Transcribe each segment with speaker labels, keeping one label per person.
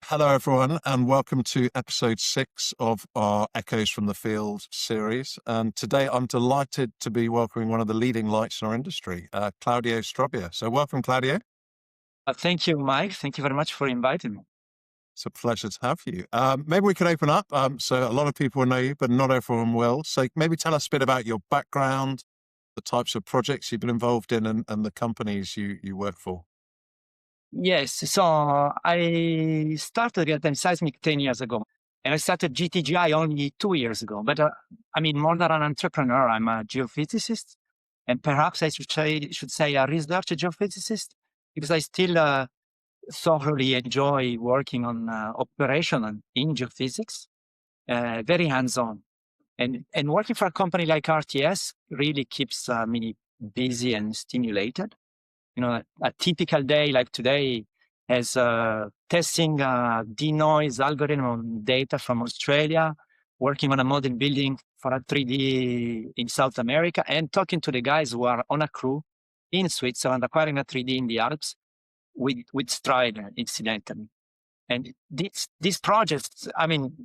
Speaker 1: Hello, everyone, and welcome to episode 6 of our Echoes from the Field series. And today I'm delighted to be welcoming one of the leading lights in our industry, Claudio Strobbia. So welcome, Claudio.
Speaker 2: Thank you, Mike. Thank you very much for inviting me.
Speaker 1: It's a pleasure to have you. Maybe we could open up. So a lot of people know you, but not everyone will. So maybe tell us a bit about your background, the types of projects you've been involved in, and the companies you work for.
Speaker 2: Yes, so I started real-time seismic 10 years ago, and I started GTGI only 2 years ago. But more than an entrepreneur, I'm a geophysicist, and perhaps I should say a research geophysicist, because I still thoroughly enjoy working on operation in geophysics, very hands-on. And working for a company like RTS really keeps me busy and stimulated. A typical day like today has testing denoise algorithm on data from Australia, working on a model building for a 3D in South America, and talking to the guys who are on a crew in Switzerland, acquiring a 3D in the Alps with Strider, incidentally. And these projects,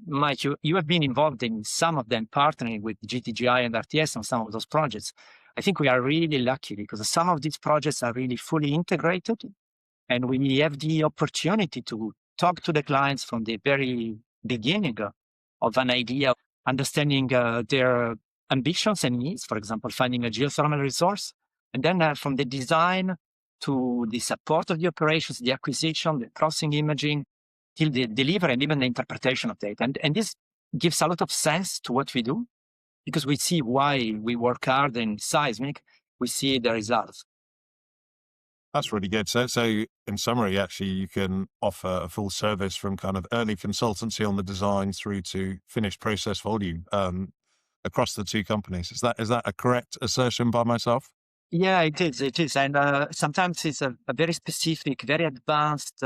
Speaker 2: Mike, you have been involved in some of them, partnering with GTGI and RTS on some of those projects. I think we are really lucky because some of these projects are really fully integrated, and we have the opportunity to talk to the clients from the very beginning of an idea, understanding their ambitions and needs, for example, finding a geothermal resource, and then from the design to the support of the operations, the acquisition, the processing imaging, till the delivery and even the interpretation of data. And this gives a lot of sense to what we do, because we see why we work hard in seismic, we see the results.
Speaker 1: That's really good. So in summary, actually, you can offer a full service from kind of early consultancy on the design through to finished process volume across the two companies. Is that a correct assertion by myself?
Speaker 2: Yeah, it is. And sometimes it's a very specific, very advanced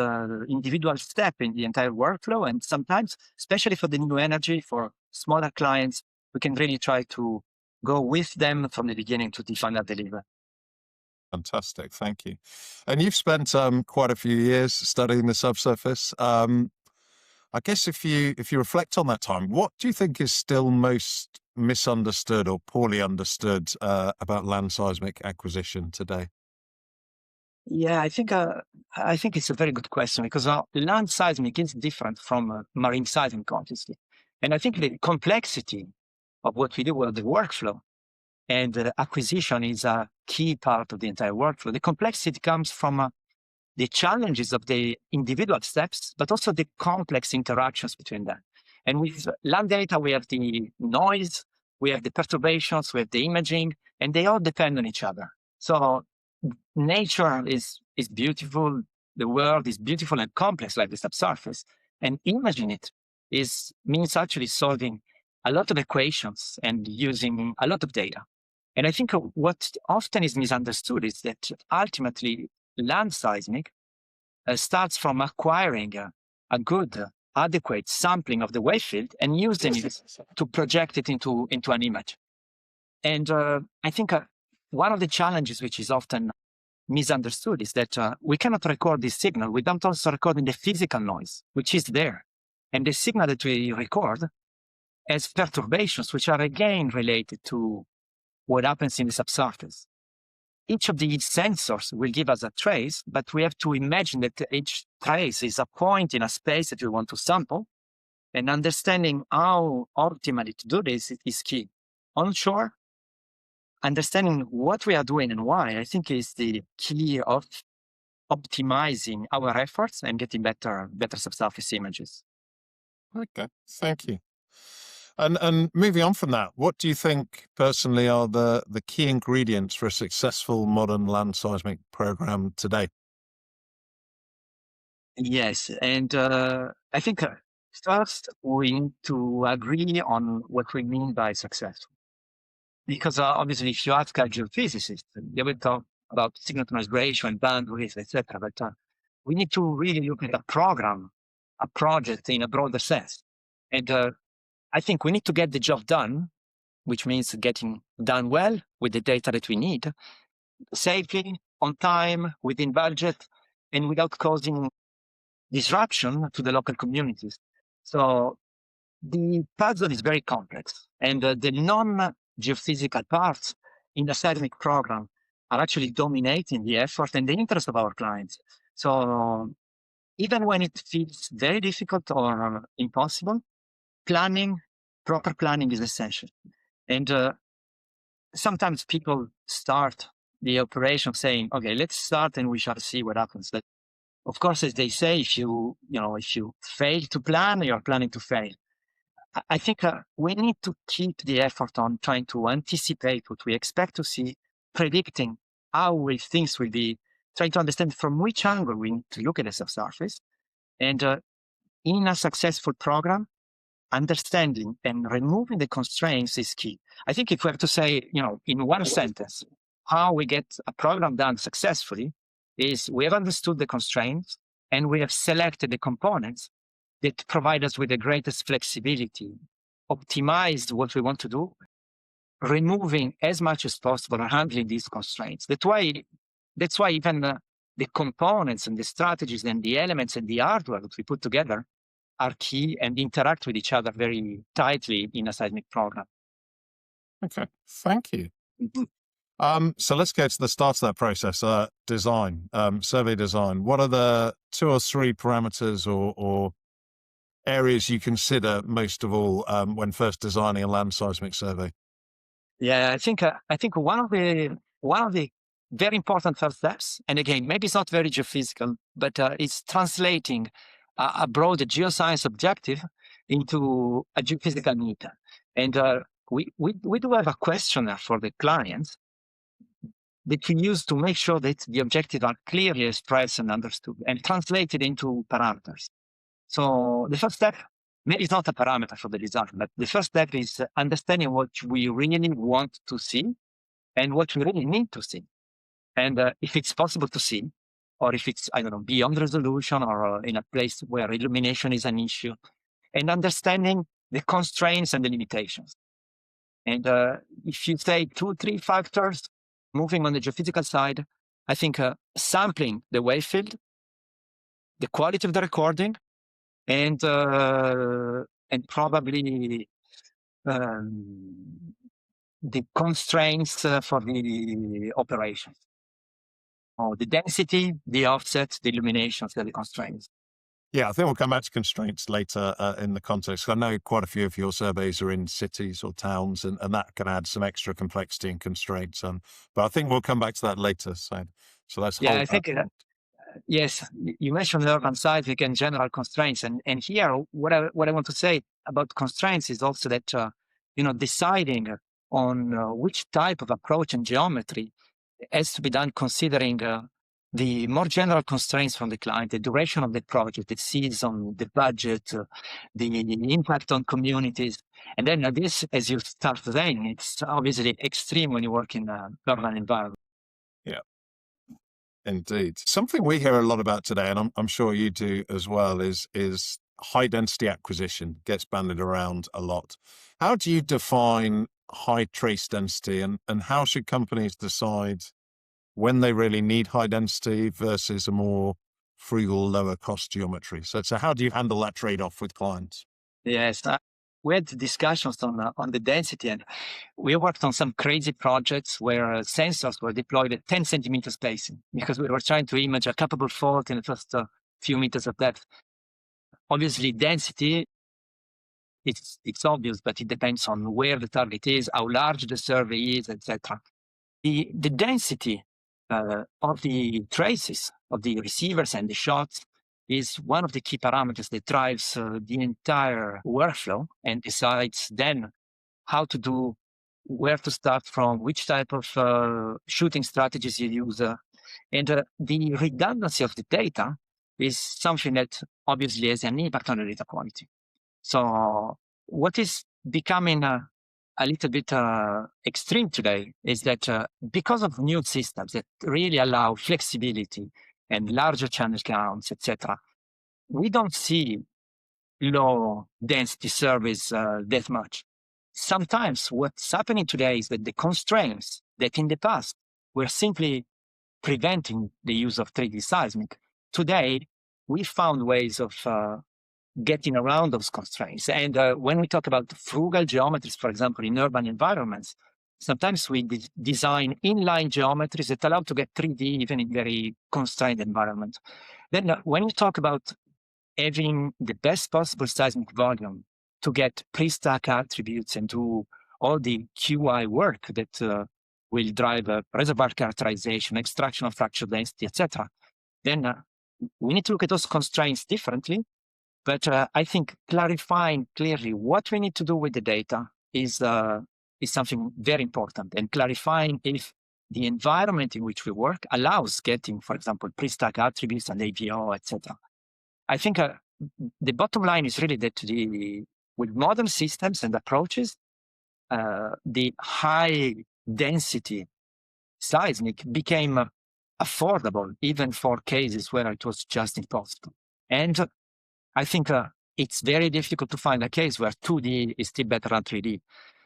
Speaker 2: individual step in the entire workflow. And sometimes, especially for the new energy, for smaller clients, we can really try to go with them from the beginning to the final delivery.
Speaker 1: Fantastic. Thank you. And you've spent quite a few years studying the subsurface. I guess if you reflect on that time, what do you think is still most misunderstood or poorly understood about land seismic acquisition today?
Speaker 2: Yeah, I think it's a very good question, because land seismic is different from marine seismic, obviously. And I think the complexity of what we do, the workflow and acquisition is a key part of the entire workflow. The complexity comes from the challenges of the individual steps, but also the complex interactions between them. And with land data, we have the noise, we have the perturbations, we have the imaging, and they all depend on each other. So nature is beautiful, the world is beautiful and complex like the subsurface, and imaging it means actually solving a lot of equations and using a lot of data. And I think what often is misunderstood is that ultimately land seismic starts from acquiring a good, adequate sampling of the wave field and using it to project it into an image. And I think one of the challenges which is often misunderstood is that we cannot record this signal without also recording the physical noise, which is there. And the signal that we record has perturbations, which are again related to what happens in the subsurface. Each of these sensors will give us a trace, but we have to imagine that each trace is a point in a space that we want to sample, and understanding how optimally to do this is key. Onshore, understanding what we are doing and why, I think, is the key of optimizing our efforts and getting better subsurface images.
Speaker 1: Okay, thank you. And moving on from that, what do you think personally are the key ingredients for a successful modern land seismic program today?
Speaker 2: Yes, and I think first we need to agree on what we mean by successful. Because obviously, if you ask a geophysicist, they will talk about signal to noise ratio and bandwidth, etc. But we need to really look at a program, a project in a broader sense. And I think we need to get the job done, which means getting done well with the data that we need, safely, on time, within budget, and without causing disruption to the local communities. So the puzzle is very complex, and the non-geophysical parts in the seismic program are actually dominating the effort and the interest of our clients. So even when it feels very difficult or impossible, proper planning is essential. And sometimes people start the operation saying, okay, let's start and we shall see what happens. But of course, as they say, if you fail to plan, you're planning to fail. I think we need to keep the effort on trying to anticipate what we expect to see, predicting how things will be, trying to understand from which angle we need to look at the subsurface. And in a successful program, understanding and removing the constraints is key. I think if we have to say, in one sentence, how we get a program done successfully is we have understood the constraints and we have selected the components that provide us with the greatest flexibility, optimized what we want to do, removing as much as possible and handling these constraints. That's why even the components and the strategies and the elements and the hardware that we put together are key and interact with each other very tightly in a seismic program.
Speaker 1: Okay, thank you.
Speaker 2: Mm-hmm.
Speaker 1: So let's go to the start of that process, design, survey design. What are the 2 or 3 parameters or areas you consider most of all when first designing a land seismic survey?
Speaker 2: Yeah, I think one of the very important first steps, and again, maybe it's not very geophysical, but it's translating a broad geoscience objective into a geophysical need. And we do have a questionnaire for the clients that we use to make sure that the objectives are clearly expressed and understood and translated into parameters. So the first step, maybe it's not a parameter for the design, but the first step is understanding what we really want to see and what we really need to see. And if it's possible to see, or if it's, beyond resolution or in a place where illumination is an issue, and understanding the constraints and the limitations. And if you say 2, 3 factors, moving on the geophysical side, I think sampling the wave field, the quality of the recording, and probably the constraints for the operations. Or the density, the offset, the illuminations, the constraints.
Speaker 1: Yeah, I think we'll come back to constraints later in the context. I know quite a few of your surveys are in cities or towns, and that can add some extra complexity and constraints. But I think we'll come back to that later. So let's hold
Speaker 2: I think yes, you mentioned urban seismic and general constraints, and here what I want to say about constraints is also that deciding on which type of approach and geometry has to be done considering the more general constraints from the client, the duration of the project, the season, the budget, the impact on communities. And then this, as you start saying, it's obviously extreme when you work in an urban environment.
Speaker 1: Yeah, indeed. Something we hear a lot about today, and I'm sure you do as well, is high density acquisition. Gets bandied around a lot. How do you define high trace density, and how should companies decide when they really need high density versus a more frugal, lower cost geometry? So how do you handle that trade-off with clients?
Speaker 2: Yes, we had discussions on the density, and we worked on some crazy projects where sensors were deployed at 10 centimeter spacing because we were trying to image a capable fault in the first few meters of depth. Obviously, density, it's obvious, but it depends on where the target is, how large the survey is, etc. The density of the traces of the receivers and the shots is one of the key parameters that drives the entire workflow and decides then how to do, where to start from, which type of shooting strategies you use. And the redundancy of the data is something that obviously has an impact on the data quality. So what is becoming a little bit extreme today is that because of new systems that really allow flexibility and larger channel counts, etc., we don't see low density surveys that much. Sometimes what's happening today is that the constraints that in the past were simply preventing the use of 3D seismic, today we found ways of getting around those constraints. And when we talk about frugal geometries, for example, in urban environments, sometimes we design inline geometries that allow to get 3D even in very constrained environments. Then when you talk about having the best possible seismic volume to get pre-stack attributes and do all the QI work that will drive reservoir characterization, extraction of fracture density, etc., then we need to look at those constraints differently. But I think clarifying clearly what we need to do with the data is something very important, and clarifying if the environment in which we work allows getting, for example, pre-stack attributes and AVO, etc. I think the bottom line is really that with modern systems and approaches, the high density seismic became affordable even for cases where it was just impossible. And I think it's very difficult to find a case where 2D is still better than 3D.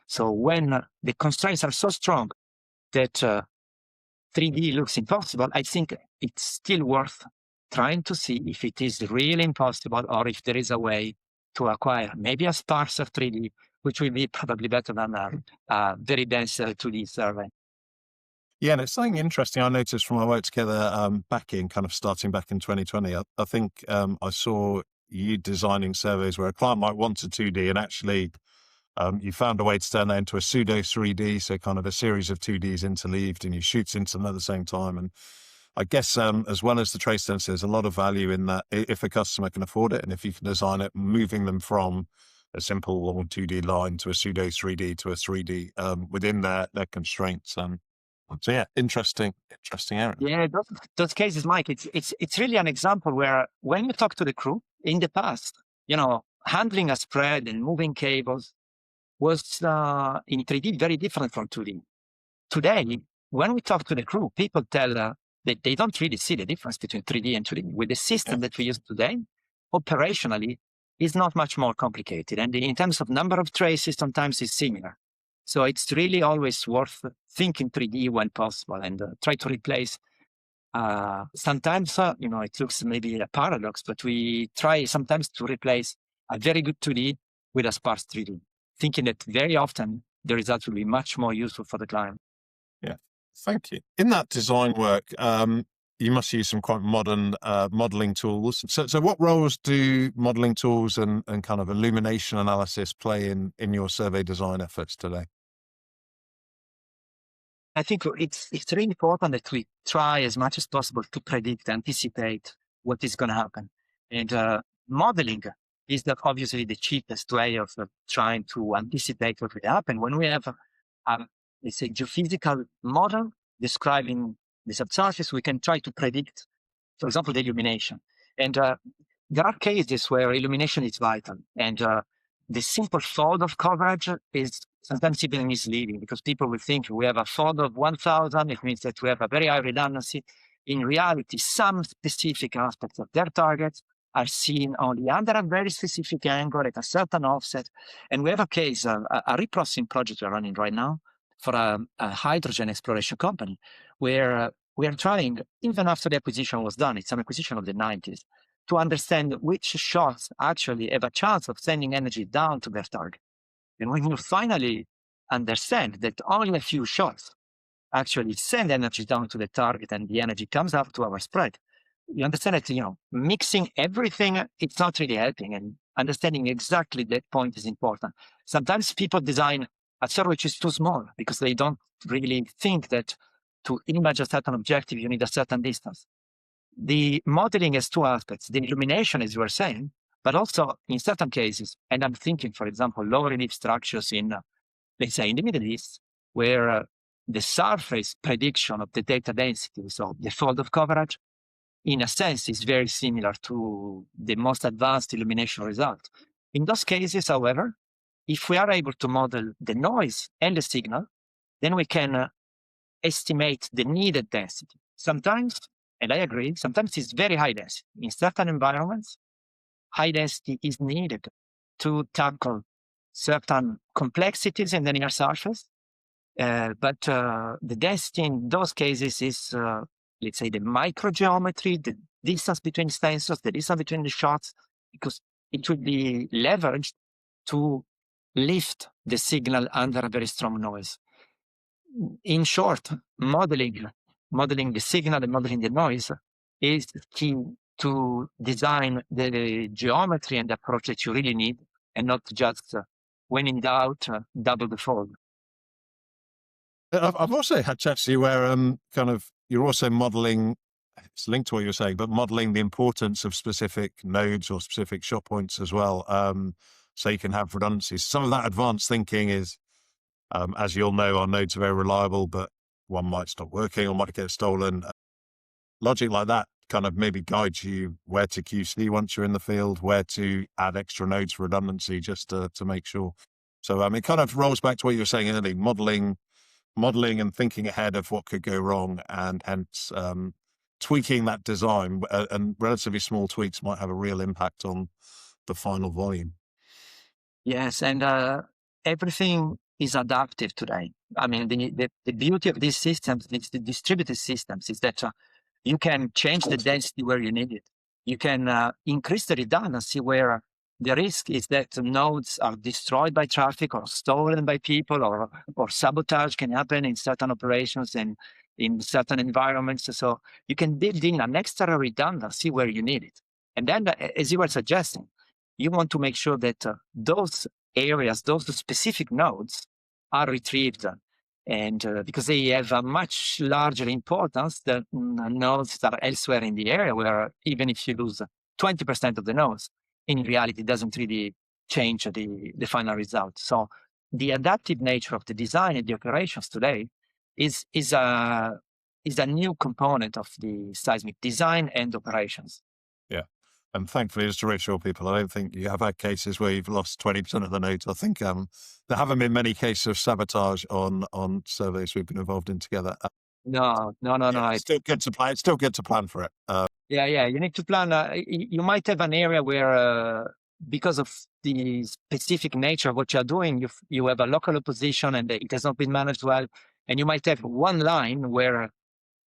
Speaker 2: So when the constraints are so strong that 3D looks impossible, I think it's still worth trying to see if it is really impossible or if there is a way to acquire maybe a sparser 3D, which will be probably better than a very dense 2D survey.
Speaker 1: Yeah, and it's something interesting I noticed from our work together starting back in 2020. I think I saw you designing surveys where a client might want a 2D and actually you found a way to turn that into a pseudo 3D, so kind of a series of 2Ds interleaved, and you shoot into them at the same time. And I guess as well as the trace density, there's a lot of value in that if a customer can afford it and if you can design it, moving them from a simple long 2D line to a pseudo 3D to a 3D within their constraints. So yeah, interesting area.
Speaker 2: Yeah, those cases, Mike, it's really an example where when you talk to the crew in the past, handling a spread and moving cables was in 3D very different from 2D. Today, when we talk to the crew, people tell that they don't really see the difference between 3D and 2D. With the system that we use today, operationally, is not much more complicated. And in terms of number of traces, sometimes it's similar. So it's really always worth thinking 3D when possible and try to replace. Sometimes, it looks maybe a paradox, but we try sometimes to replace a very good 2D with a sparse 3D, thinking that very often the results will be much more useful for the client.
Speaker 1: Yeah, thank you. In that design work, you must use some quite modern modeling tools. So what roles do modeling tools and kind of illumination analysis play in your survey design efforts today?
Speaker 2: I think it's really important that we try as much as possible to predict, anticipate what is going to happen. And modeling is obviously the cheapest way of trying to anticipate what will happen. When we have, let's say, geophysical model describing the subsurface, we can try to predict, for example, the illumination. And there are cases where illumination is vital. And the simple fold of coverage is sometimes even misleading because people will think we have a fold of 1,000. It means that we have a very high redundancy. In reality, some specific aspects of their targets are seen only under a very specific angle at a certain offset. And we have a case, a reprocessing project we're running right now for a hydrogen exploration company where we are trying, even after the acquisition was done, it's an acquisition of the 90s, to understand which shots actually have a chance of sending energy down to their target. And when you finally understand that only a few shots actually send energy down to the target and the energy comes up to our spread, you understand that, mixing everything, it's not really helping, and understanding exactly that point is important. Sometimes people design a survey which is too small because they don't really think that to image a certain objective, you need a certain distance. The modeling has two aspects, the illumination, as you were saying, but also in certain cases, and I'm thinking, for example, low relief structures in, let's say, in the Middle East, where the surface prediction of the data density, so the fold of coverage, in a sense, is very similar to the most advanced illumination result. In those cases, however, if we are able to model the noise and the signal, then we can estimate the needed density. Sometimes, and I agree, sometimes it's very high density. In certain environments, high density is needed to tackle certain complexities in the near surface. But the density in those cases is, let's say, the microgeometry, distance between sensors, the distance between the shots, because it will be leveraged to lift the signal under a very strong noise. In short, modeling the signal and modeling the noise is key to design the geometry and the approach that you really need, and not just when in doubt, double the fold.
Speaker 1: I've also had chats to you where kind of you're also modeling, it's linked to what you're saying, but modeling the importance of specific nodes or specific shot points as well. So you can have redundancies. Some of that advanced thinking is, as you'll know, our nodes are very reliable, but one might stop working or might get stolen. Logic like that kind of maybe guides you where to QC once you're in the field, where to add extra nodes for redundancy, just to make sure. So it kind of rolls back to what you were saying earlier, modeling and thinking ahead of what could go wrong, and hence tweaking that design, and relatively small tweaks might have a real impact on the final volume.
Speaker 2: Yes, and everything is adaptive today. I mean, the beauty of these systems, the distributed systems, is that you can change the density where you need it. You can increase the redundancy where the risk is that nodes are destroyed by traffic or stolen by people, or sabotage can happen in certain operations and in certain environments. So you can build in an extra redundancy where you need it. And then, as you were suggesting, you want to make sure that those areas, those specific nodes, are retrieved, and because they have a much larger importance than nodes that are elsewhere in the area, where even if you lose 20% of the nodes, in reality, it doesn't really change the final result. So the adaptive nature of the design and the operations today is a new component of the seismic design and operations.
Speaker 1: Yeah. And thankfully, just to reassure people, I don't think you have had cases where you've lost 20% of the nodes. I think there haven't been many cases of sabotage on surveys we've been involved in together.
Speaker 2: No.
Speaker 1: It's still good to plan. It's still good to plan for it.
Speaker 2: Yeah. You need to plan. You might have an area where, because of the specific nature of what you're doing, you have a local opposition and it has not been managed well. And you might have one line where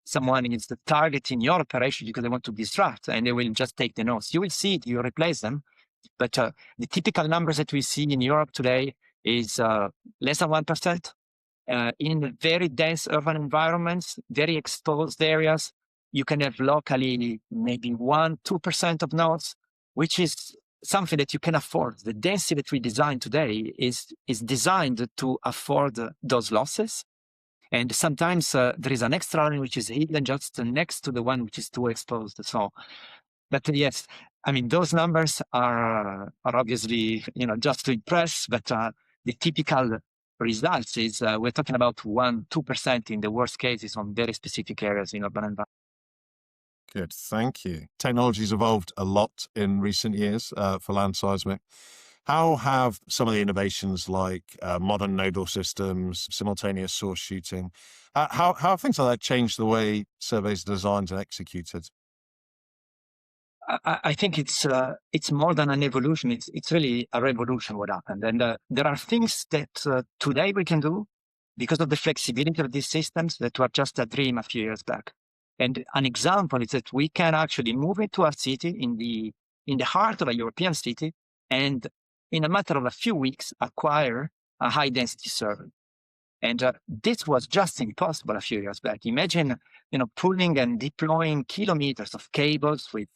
Speaker 2: someone is targeting your operation because they want to disrupt, and they will just take the nodes. You will see it, you replace them. But the typical numbers that we see in Europe today is less than 1%. In very dense urban environments, very exposed areas, you can have locally maybe 1-2% of nodes, which is something that you can afford. The density that we design today is designed to afford those losses. And sometimes there is an extra line which is hidden just next to the one which is too exposed. So, but yes, I mean, those numbers are obviously, just to impress, but the typical results is we're talking about 1-2% in the worst cases on very specific areas in urban environments.
Speaker 1: Good, thank you. Technology's evolved a lot in recent years for land seismic. How have some of the innovations like modern nodal systems, simultaneous source shooting, how have things like that changed the way surveys are designed and executed?
Speaker 2: I think it's more than an evolution. It's really a revolution what happened. And there are things that today we can do because of the flexibility of these systems that were just a dream a few years back. And an example is that we can actually move into a city in the heart of a European city, and in a matter of a few weeks, acquire a high density survey. And this was just impossible a few years back. Imagine, pulling and deploying kilometers of cables with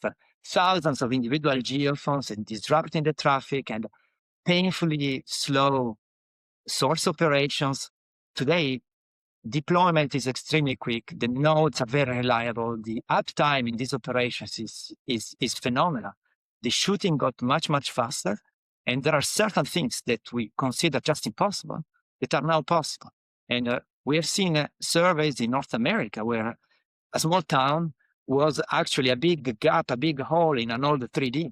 Speaker 2: thousands of individual geophones and disrupting the traffic and painfully slow source operations. Today, deployment is extremely quick. The nodes are very reliable. The uptime in these operations is phenomenal. The shooting got much, much faster. And there are certain things that we consider just impossible that are now possible. And we have seen surveys in North America where a small town was actually a big gap, a big hole in an old 3D.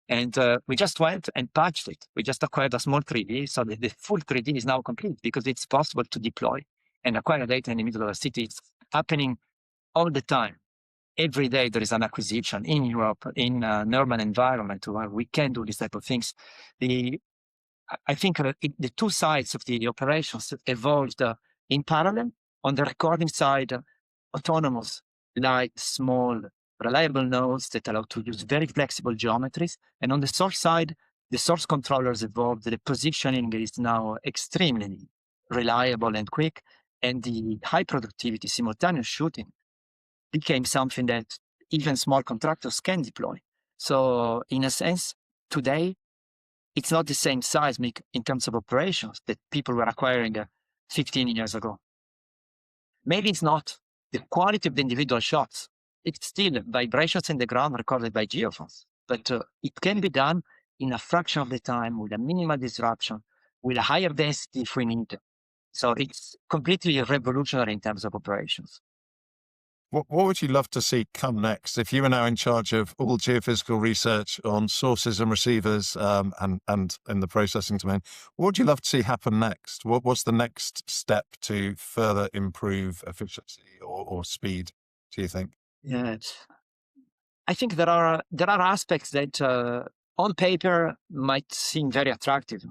Speaker 2: And we just went and patched it. We just acquired a small 3D, so the full 3D is now complete because it's possible to deploy and acquire data in the middle of a city. It's happening all the time. Every day there is an acquisition in Europe, in an urban environment where we can do these type of things. I think the two sides of the operations evolved in parallel. On the recording side, autonomous, light, small reliable nodes that allow to use very flexible geometries. And on the source side, the source controllers evolved. The positioning is now extremely reliable and quick. And the high productivity simultaneous shooting became something that even small contractors can deploy. So in a sense, today, it's not the same seismic in terms of operations that people were acquiring 15 years ago. Maybe it's not the quality of the individual shots. It's still vibrations in the ground recorded by geophones, but it can be done in a fraction of the time with a minimal disruption, with a higher density if we need. So it's completely revolutionary in terms of operations.
Speaker 1: What would you love to see come next if you were now in charge of all geophysical research on sources and receivers and in the processing domain? What would you love to see happen next? What's the next step to further improve efficiency or speed, do you think?
Speaker 2: Yes. I think there are aspects that on paper might seem very attractive.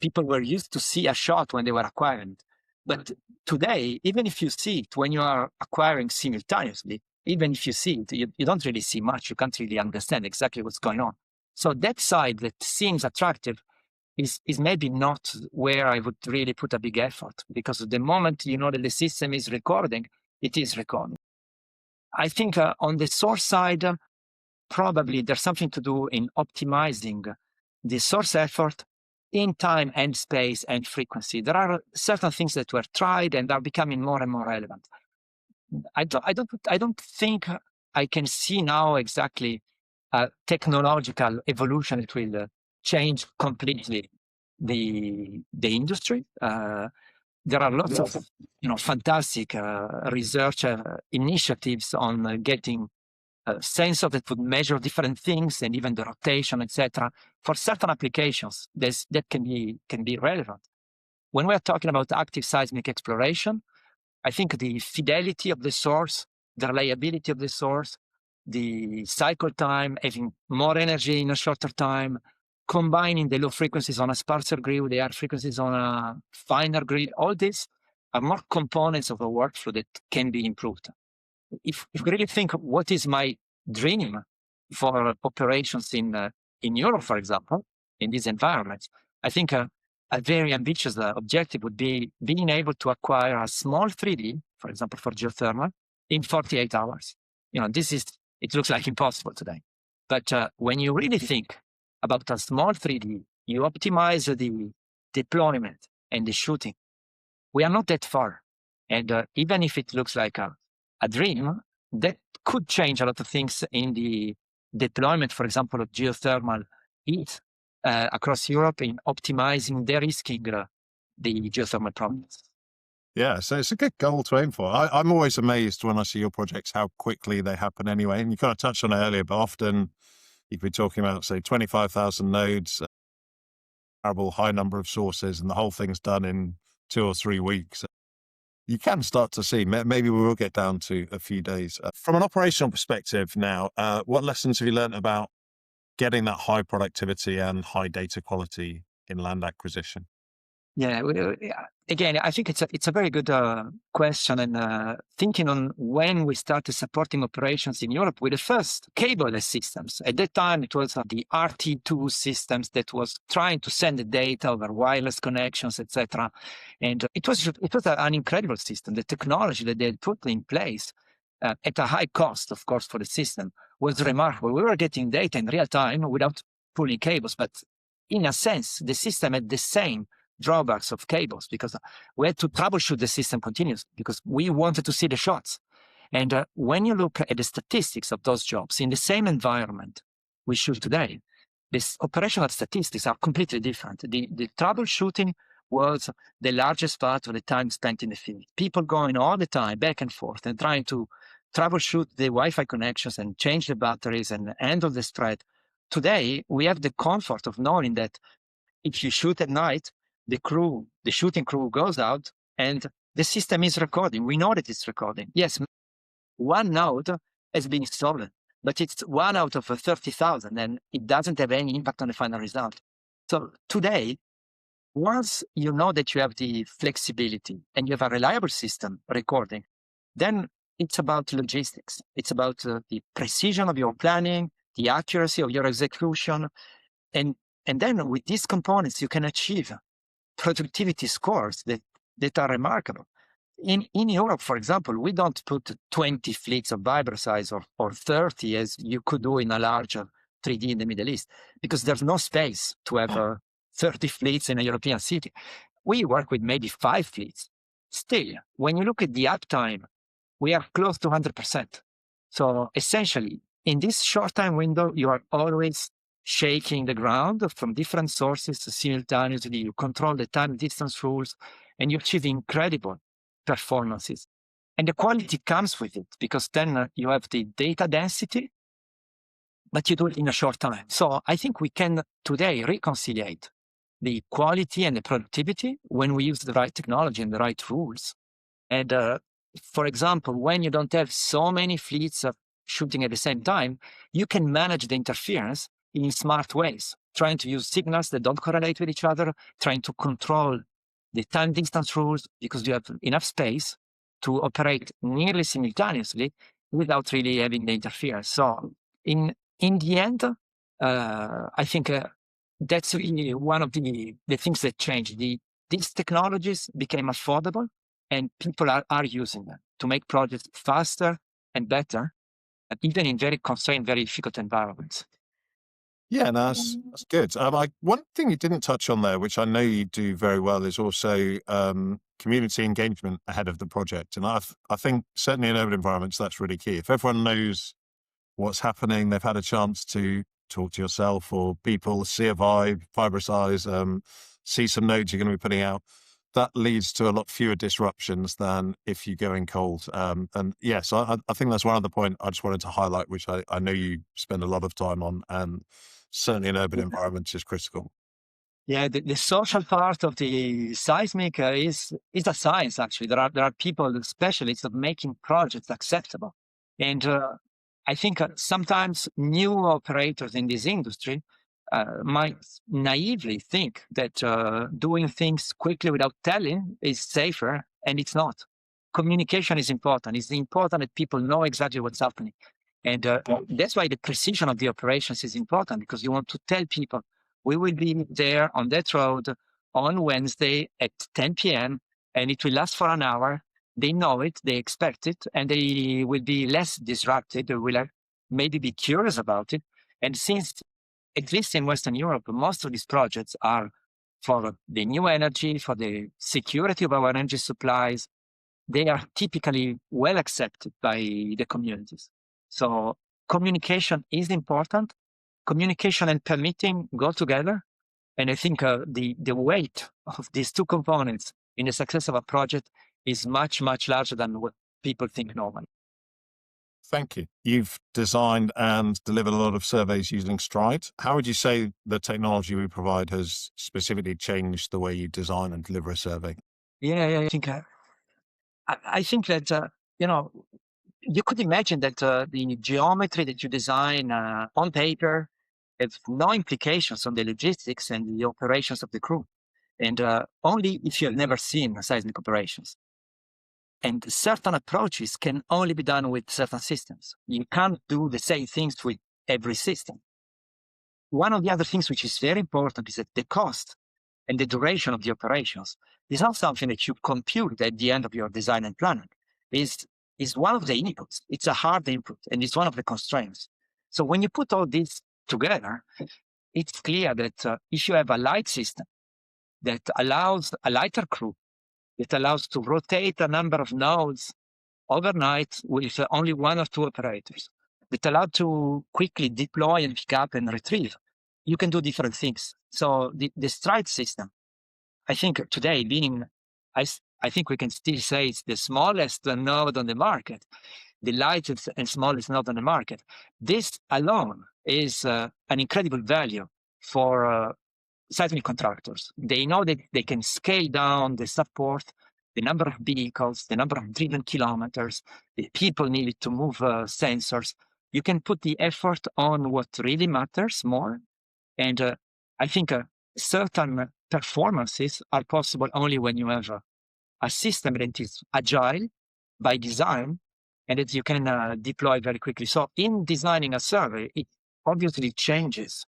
Speaker 2: People were used to see a shot when they were acquiring it. But today, even if you see it when you are acquiring simultaneously, even if you see it, you don't really see much. You can't really understand exactly what's going on. So that side that seems attractive is maybe not where I would really put a big effort, because the moment you know that the system is recording, it is recording. I think on the source side, probably there's something to do in optimizing the source effort in time and space and frequency. There are certain things that were tried and are becoming more and more relevant. I don't think I can see now exactly a technological evolution that will change completely the industry. There are lots of fantastic research initiatives on getting sensor that would measure different things and even the rotation, etc. For certain applications, that can be relevant. When we're talking about active seismic exploration, I think the fidelity of the source, the reliability of the source, the cycle time, having more energy in a shorter time, combining the low frequencies on a sparser grid with the high frequencies on a finer grid, all these are more components of a workflow that can be improved. If we really think what is my dream for operations in Europe, for example, in these environments, I think a very ambitious objective would be being able to acquire a small 3D, for example, for geothermal, in 48 hours. It looks like impossible today. But when you really think about a small 3D, you optimize the deployment and the shooting. We are not that far. And even if it looks like a dream, that could change a lot of things in the deployment, for example, of geothermal heat across Europe in optimizing, de-risking the geothermal problems.
Speaker 1: Yeah, so it's a good goal to aim for. I'm always amazed when I see your projects, how quickly they happen anyway. And you kind of touched on it earlier, but often you could be talking about, say, 25,000 nodes, a high number of sources, and the whole thing's done in 2 or 3 weeks. You can start to see, maybe we will get down to a few days. From an operational perspective now, what lessons have you learned about getting that high productivity and high data quality in land acquisition?
Speaker 2: Yeah, again, I think it's a very good question. And thinking on when we started supporting operations in Europe with the first cableless systems. At that time, it was the RT2 systems that was trying to send the data over wireless connections, etc. And it was an incredible system. The technology that they had put in place at a high cost, of course, for the system was remarkable. We were getting data in real time without pulling cables, but in a sense, the system had the same drawbacks of cables because we had to troubleshoot the system continuously because we wanted to see the shots. And when you look at the statistics of those jobs in the same environment we shoot today, these operational statistics are completely different. The troubleshooting was the largest part of the time spent in the field. People going all the time back and forth and trying to troubleshoot the Wi-Fi connections and change the batteries and handle the spread. Today, we have the comfort of knowing that if you shoot at night, the shooting crew goes out and the system is recording. We know that it's recording. Yes, one node has been stolen, but it's 1 out of 30,000 and it doesn't have any impact on the final result. So today, once you know that you have the flexibility and you have a reliable system recording, then it's about logistics. It's about the precision of your planning, the accuracy of your execution. And then with these components, you can achieve productivity scores that are remarkable. In Europe, for example, we don't put 20 fleets of vibroseis or 30 as you could do in a larger 3D in the Middle East, because there's no space to have 30 fleets in a European city. We work with maybe 5 fleets. Still, when you look at the uptime, we are close to 100%. So essentially, in this short time window, you are always shaking the ground from different sources simultaneously. You control the time distance rules, and you achieve incredible performances. And the quality comes with it, because then you have the data density, but you do it in a short time. So I think we can today reconcile the quality and the productivity when we use the right technology and the right rules. And for example, when you don't have so many fleets shooting at the same time, you can manage the interference in smart ways, trying to use signals that don't correlate with each other, trying to control the time distance rules, because you have enough space to operate nearly simultaneously without really having the interference. So in the end, I think that's really one of the things that changed. These technologies became affordable, and people are using them to make projects faster and better, even in very constrained, very difficult environments.
Speaker 1: Yeah, no, that's good. One thing you didn't touch on there, which I know you do very well, is also community engagement ahead of the project. And I think certainly in urban environments, that's really key. If everyone knows what's happening, they've had a chance to talk to yourself or people, see a vibe, fibrosize, see some nodes you're going to be putting out, that leads to a lot fewer disruptions than if you go in cold. And yes, I think that's one other point I just wanted to highlight, which I know you spend a lot of time on, and certainly in urban environments is critical.
Speaker 2: Yeah, the social part of the seismic is a science, actually. There are people, specialists of making projects acceptable. And I think sometimes new operators in this industry might naively think that doing things quickly without telling is safer, and it's not. Communication is important. It's important that people know exactly what's happening. And that's why the precision of the operations is important, because you want to tell people, we will be there on that road on Wednesday at 10 p.m. and it will last for an hour. They know it, they expect it, and they will be less disrupted. They will maybe be curious about it. And since, at least in Western Europe, most of these projects are for the new energy, for the security of our energy supplies, they are typically well accepted by the communities. So communication is important. Communication and permitting go together. And I think the weight of these two components in the success of a project is much, much larger than what people think normally.
Speaker 1: Thank you. You've designed and delivered a lot of surveys using Stride. How would you say the technology we provide has specifically changed the way you design and deliver a survey?
Speaker 2: Yeah, I think that, you could imagine that the geometry that you design on paper has no implications on the logistics and the operations of the crew. And only if you have never seen seismic operations. And certain approaches can only be done with certain systems. You can't do the same things with every system. One of the other things which is very important is that the cost and the duration of the operations is not something that you compute at the end of your design and planning. Is one of the inputs. It's a hard input, and it's one of the constraints. So when you put all this together, it's clear that if you have a light system that allows a lighter crew, that allows to rotate a number of nodes overnight with only one or two operators, that allow to quickly deploy and pick up and retrieve, you can do different things. So the Stride system, I think today I think we can still say it's the smallest node on the market, the lightest and smallest node on the market. This alone is an incredible value for seismic contractors. They know that they can scale down the support, the number of vehicles, the number of driven kilometers, the people needed to move sensors. You can put the effort on what really matters more. And I think certain performances are possible only when you have a system that is agile by design and that you can deploy very quickly. So in designing a survey, it obviously changes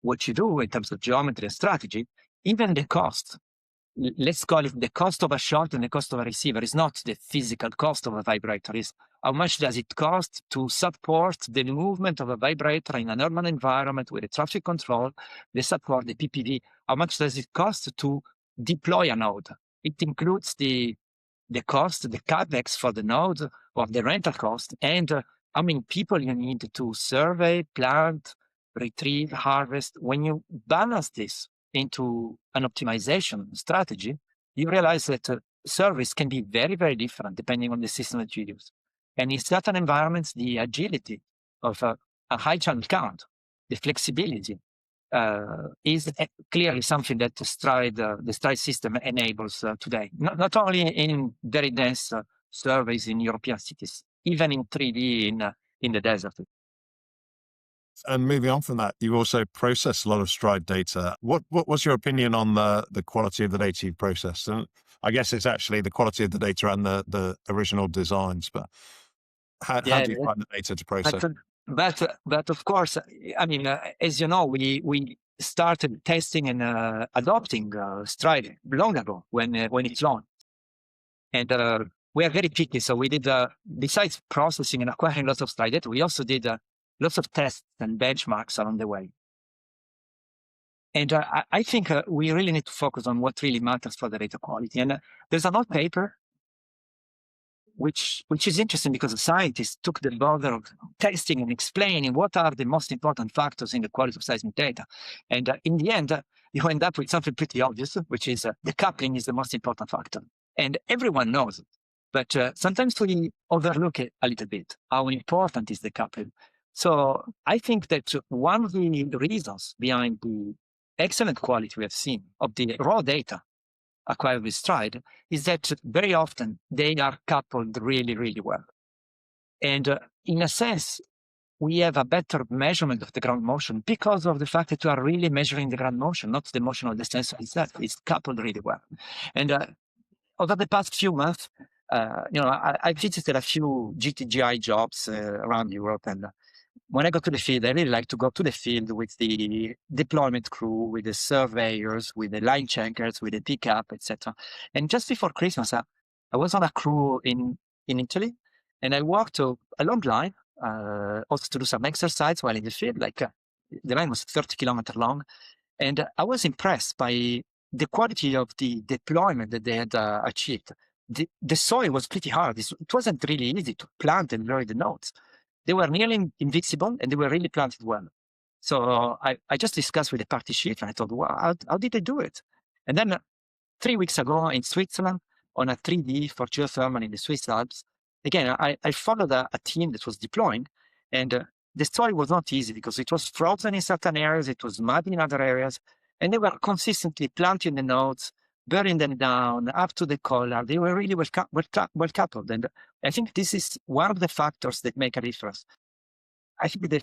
Speaker 2: what you do in terms of geometry and strategy, even the cost. Let's call it the cost of a shot and the cost of a receiver is not the physical cost of a vibrator, is how much does it cost to support the movement of a vibrator in an urban environment with a traffic control, the support, the PPV, how much does it cost to deploy a node? It includes the cost, the capex for the node or the rental cost, and how many people you need to survey, plant, retrieve, harvest. When you balance this into an optimization strategy, you realize that service can be very, very different depending on the system that you use. And in certain environments, the agility of a high channel count, the flexibility, is clearly something that the Stride system enables today. Not only in very dense surveys in European cities, even in 3D in the desert.
Speaker 1: And moving on from that, you also process a lot of Stride data. What was your opinion on the quality of the data you processed? And I guess it's actually the quality of the data and the original designs, but how do you find the data to process?
Speaker 2: But of course, I mean, as you know, we started testing and adopting Stride long ago when it's launched. And we are very picky. So we did, besides processing and acquiring lots of Stride data, we also did lots of tests and benchmarks along the way. And I think we really need to focus on what really matters for the data quality. And there's an old paper which is interesting because the scientists took the bother of testing and explaining what are the most important factors in the quality of seismic data. And in the end, you end up with something pretty obvious, which is the coupling is the most important factor. And everyone knows it. But sometimes we overlook it a little bit, how important is the coupling. So I think that one of the reasons behind the excellent quality we have seen of the raw data acquired with Stride is that very often they are coupled really, really well. And in a sense, we have a better measurement of the ground motion because of the fact that we are really measuring the ground motion, not the motion of the sensor itself. It's coupled really well. And over the past few months, I visited a few GTGI jobs around Europe, and when I go to the field, I really like to go to the field with the deployment crew, with the surveyors, with the line checkers, with the pickup, etc. And just before Christmas, I was on a crew in Italy, and I walked a long line, also to do some exercise while in the field. The line was 30 kilometers long, and I was impressed by the quality of the deployment that they had achieved. The soil was pretty hard. It wasn't really easy to plant and bury the nodes. They were nearly invisible, and they were really planted well. So I just discussed with the party chief, and I thought, wow, how did they do it? And then 3 weeks ago in Switzerland, on a 3D for geothermal in the Swiss Alps, again, I followed a team that was deploying, and the soil was not easy because it was frozen in certain areas, it was muddy in other areas, and they were consistently planting the nodes, burying them down up to the collar. They were really well coupled. And I think this is one of the factors that make a difference. I think the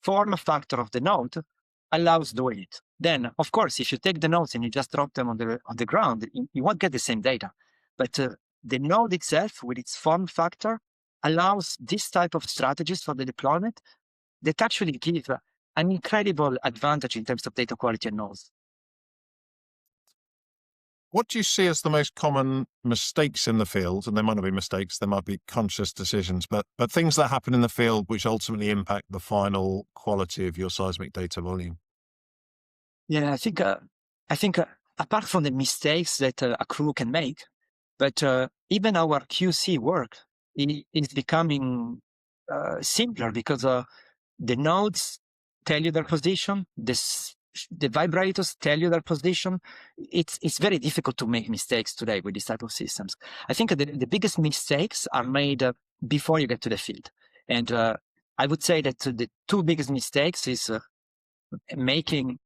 Speaker 2: form factor of the node allows doing it. Then, of course, if you take the nodes and you just drop them on the ground, you won't get the same data. But the node itself, with its form factor, allows this type of strategies for the deployment that actually give an incredible advantage in terms of data quality and nodes.
Speaker 1: What do you see as the most common mistakes in the field? And there might not be mistakes, there might be conscious decisions, but things that happen in the field which ultimately impact the final quality of your seismic data volume.
Speaker 2: Yeah, I think apart from the mistakes that a crew can make, but even our QC work is becoming simpler because the nodes tell you their position, the vibrators tell you their position. It's very difficult to make mistakes today with this type of systems. I think the biggest mistakes are made before you get to the field. And I would say that the two biggest mistakes is making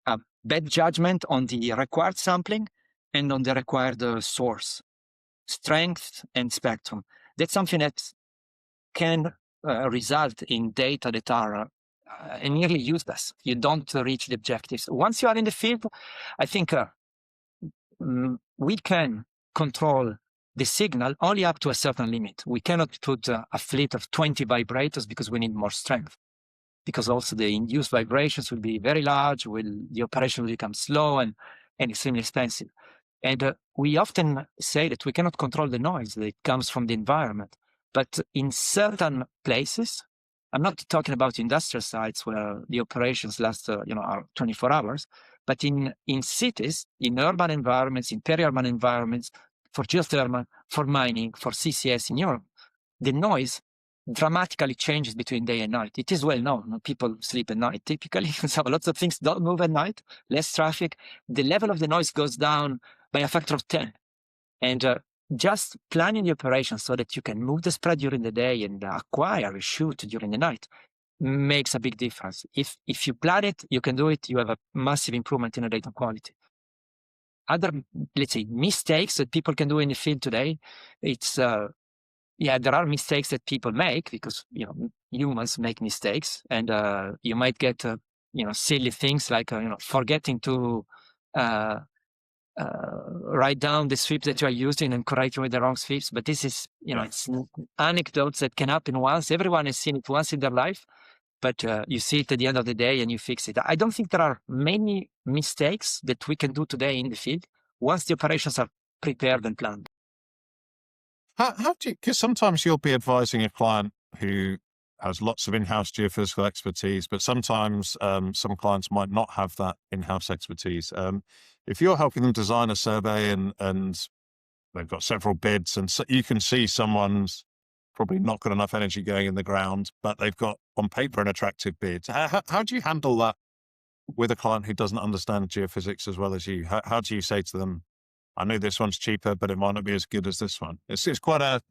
Speaker 2: a bad judgment on the required sampling and on the required source, strength and spectrum. That's something that can result in data that are nearly useless. You don't reach the objectives. Once you are in the field, I think we can control the signal only up to a certain limit. We cannot put a fleet of 20 vibrators because we need more strength. Because also the induced vibrations will be very large, the operation will become slow and extremely expensive. And we often say that we cannot control the noise that comes from the environment. But in certain places, I'm not talking about industrial sites where the operations last, are 24 hours, but in cities, in urban environments, in peri-urban environments, for geothermal, for mining, for CCS in Europe, the noise dramatically changes between day and night. It is well known. People sleep at night typically, so lots of things don't move at night, less traffic. The level of the noise goes down by a factor of 10. And just planning the operation so that you can move the spread during the day and acquire a shoot during the night makes a big difference. If you plan it, you can do it, you have a massive improvement in the data quality. Other, let's say, mistakes that people can do in the field today, it's there are mistakes that people make because humans make mistakes, and you might get silly things like forgetting to write down the sweeps that you are using and correcting with the wrong sweeps. But this is it's anecdotes that can happen once. Everyone has seen it once in their life, but you see it at the end of the day and you fix it. I don't think there are many mistakes that we can do today in the field once the operations are prepared and planned.
Speaker 1: How do you, because sometimes you'll be advising a client who has lots of in-house geophysical expertise, but sometimes some clients might not have that in-house expertise. If you're helping them design a survey and they've got several bids, and so you can see someone's probably not got enough energy going in the ground, but they've got on paper an attractive bid. How do you handle that with a client who doesn't understand geophysics as well as you? How do you say to them, I know this one's cheaper, but it might not be as good as this one? It's quite a,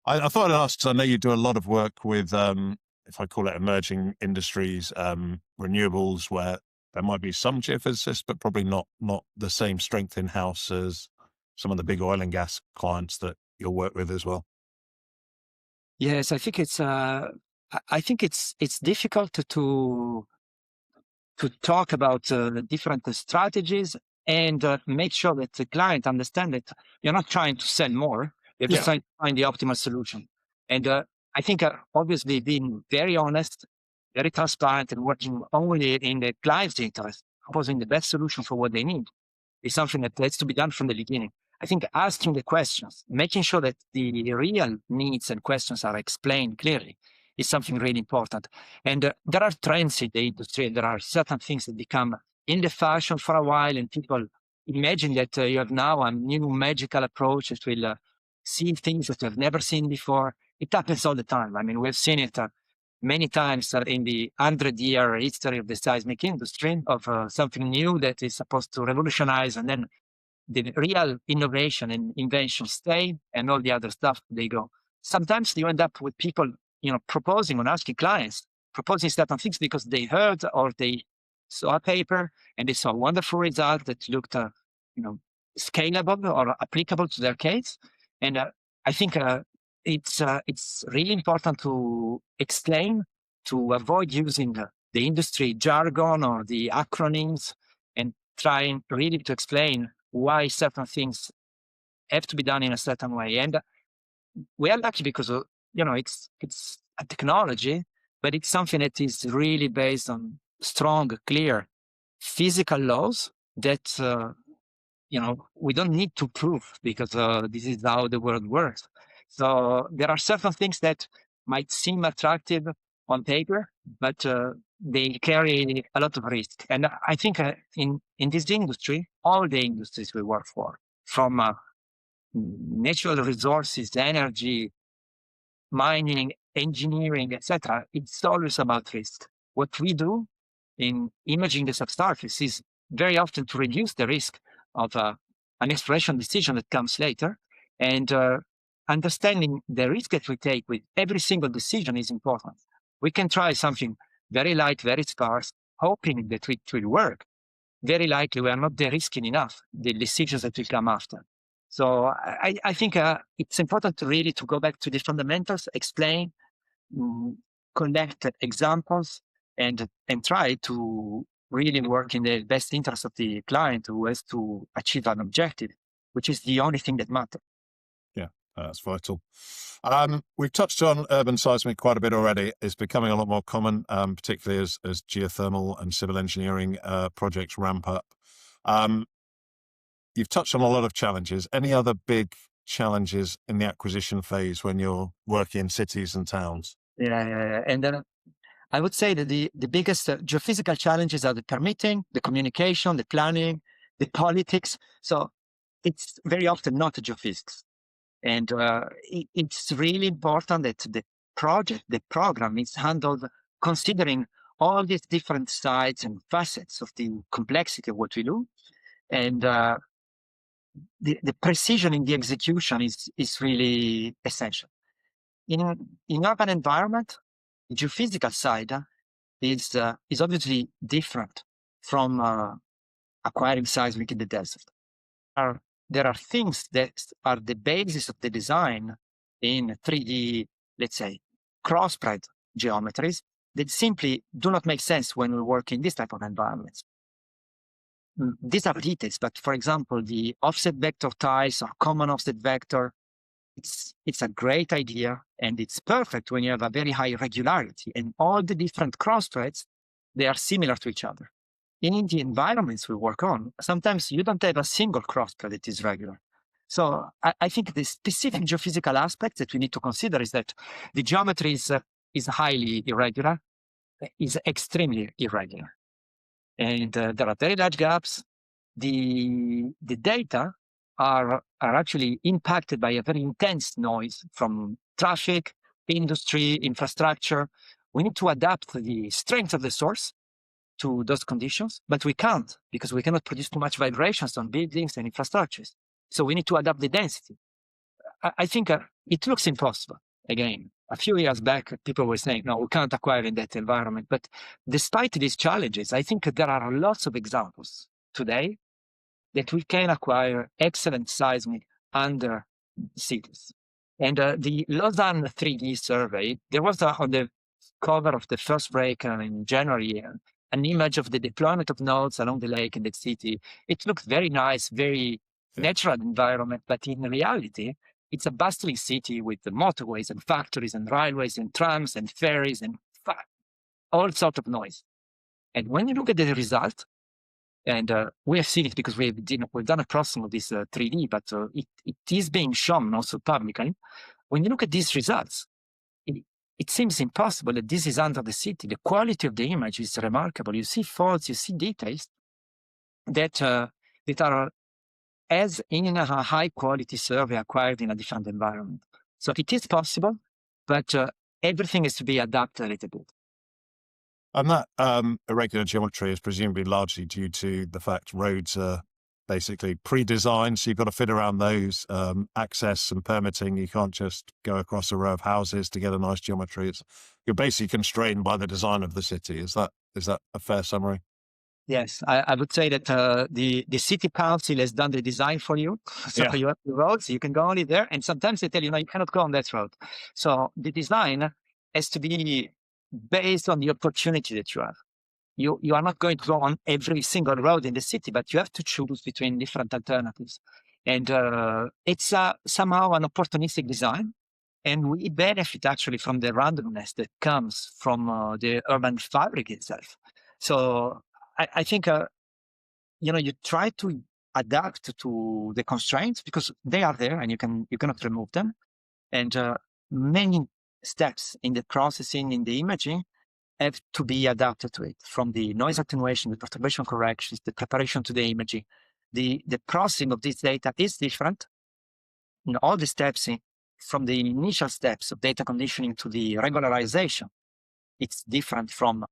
Speaker 1: I thought I'd ask, because I know you do a lot of work with, if I call it emerging industries, renewables, where there might be some geophysicists, but probably not the same strength in-house as some of the big oil and gas clients that you'll work with as well.
Speaker 2: Yes, I think it's difficult to talk about different strategies and make sure that the client understands that you're not trying to sell more, you're just trying to find the optimal solution. And I think obviously being very honest, very transparent, and working only in the client's interest, proposing the best solution for what they need, is something that has to be done from the beginning. I think asking the questions, making sure that the real needs and questions are explained clearly, is something really important. And there are trends in the industry, and there are certain things that become in the fashion for a while, and people imagine that you have now a new magical approach that will see things that you have never seen before. It happens all the time. I mean, we've seen it many times in the 100-year history of the seismic industry, of something new that is supposed to revolutionize, and then the real innovation and invention stay, and all the other stuff, they go. Sometimes you end up with people, proposing or asking clients, proposing certain things because they heard or they saw a paper and they saw a wonderful result that looked, scalable or applicable to their case. And I think it's really important to explain, to avoid using the industry jargon or the acronyms, and trying really to explain why certain things have to be done in a certain way. And we are lucky because it's a technology, but it's something that is really based on strong, clear physical laws that we don't need to prove, because this is how the world works. So there are certain things that might seem attractive on paper, but they carry a lot of risk. And I think in this industry, all the industries we work for, from natural resources, energy, mining, engineering, etc., it's always about risk. What we do in imaging the subsurface is very often to reduce the risk of an exploration decision that comes later, and understanding the risk that we take with every single decision is important. We can try something very light, very sparse, hoping that it will work. Very likely we are not de-risking enough the decisions that will come after. So I think it's important to really to go back to the fundamentals, explain, collect examples, and try to really work in the best interest of the client who has to achieve an objective, which is the only thing that matters.
Speaker 1: Yeah. That's vital. We've touched on urban seismic quite a bit already. It's becoming a lot more common, particularly as geothermal and civil engineering projects ramp up. You've touched on a lot of challenges. Any other big challenges in the acquisition phase when you're working in cities and towns?
Speaker 2: Yeah. And then I would say that the biggest geophysical challenges are the permitting, the communication, the planning, the politics. So it's very often not geophysics. And it's really important that the program is handled considering all these different sides and facets of the complexity of what we do. And the precision in the execution is really essential. In urban environment, the geophysical side is obviously different from acquiring seismic in the desert. There are things that are the basis of the design in 3D, let's say, cross-spread geometries that simply do not make sense when we work in this type of environments. These are details, but for example, the offset vector ties or common offset vector, it's a great idea, and it's perfect when you have a very high regularity, and all the different cross-spreads, they are similar to each other. In the environments we work on, sometimes you don't have a single cross-spread that is regular. So I think the specific geophysical aspect that we need to consider is that the geometry is highly irregular, is extremely irregular. And there are very large gaps. The data are actually impacted by a very intense noise from traffic, industry, infrastructure. We need to adapt the strength of the source to those conditions, but we can't because we cannot produce too much vibrations on buildings and infrastructures. So we need to adapt the density. I think it looks impossible. Again, a few years back, people were saying, no, we can't acquire in that environment. But despite these challenges, I think there are lots of examples today that we can acquire excellent seismic under cities. And the Lausanne 3D survey, there was on the cover of the first break in January, an image of the deployment of nodes along the lake in the city. It looked very nice, very natural environment, but in reality, it's a bustling city with the motorways and factories and railways and trams and ferries and all sorts of noise. And when you look at the result, and we have seen it because we've done a processing of this 3D, but it is being shown also publicly. When you look at these results, it seems impossible that this is under the city. The quality of the image is remarkable. You see faults, you see details that are as in a high quality survey acquired in a different environment. So it is possible, but everything is to be adapted a little bit.
Speaker 1: And that irregular geometry is presumably largely due to the fact roads are basically pre-designed, so you've got to fit around those, access and permitting. You can't just go across a row of houses to get a nice geometry. You're basically constrained by the design of the city. Is that a fair summary?
Speaker 2: Yes, I would say that the city council has done the design for you. So you have the roads, you can go only there. And sometimes they tell you, no, you cannot go on that road. So the design has to be based on the opportunity that you have. You are not going to go on every single road in the city, but you have to choose between different alternatives. And it's somehow an opportunistic design. And we benefit actually from the randomness that comes from the urban fabric itself. So I think, you try to adapt to the constraints because they are there and you cannot remove them. And many steps in the processing, in the imaging, have to be adapted to it, from the noise attenuation, the perturbation corrections, the preparation to the imaging. The processing of this data is different. In all the steps, from the initial steps of data conditioning to the regularization, it's different from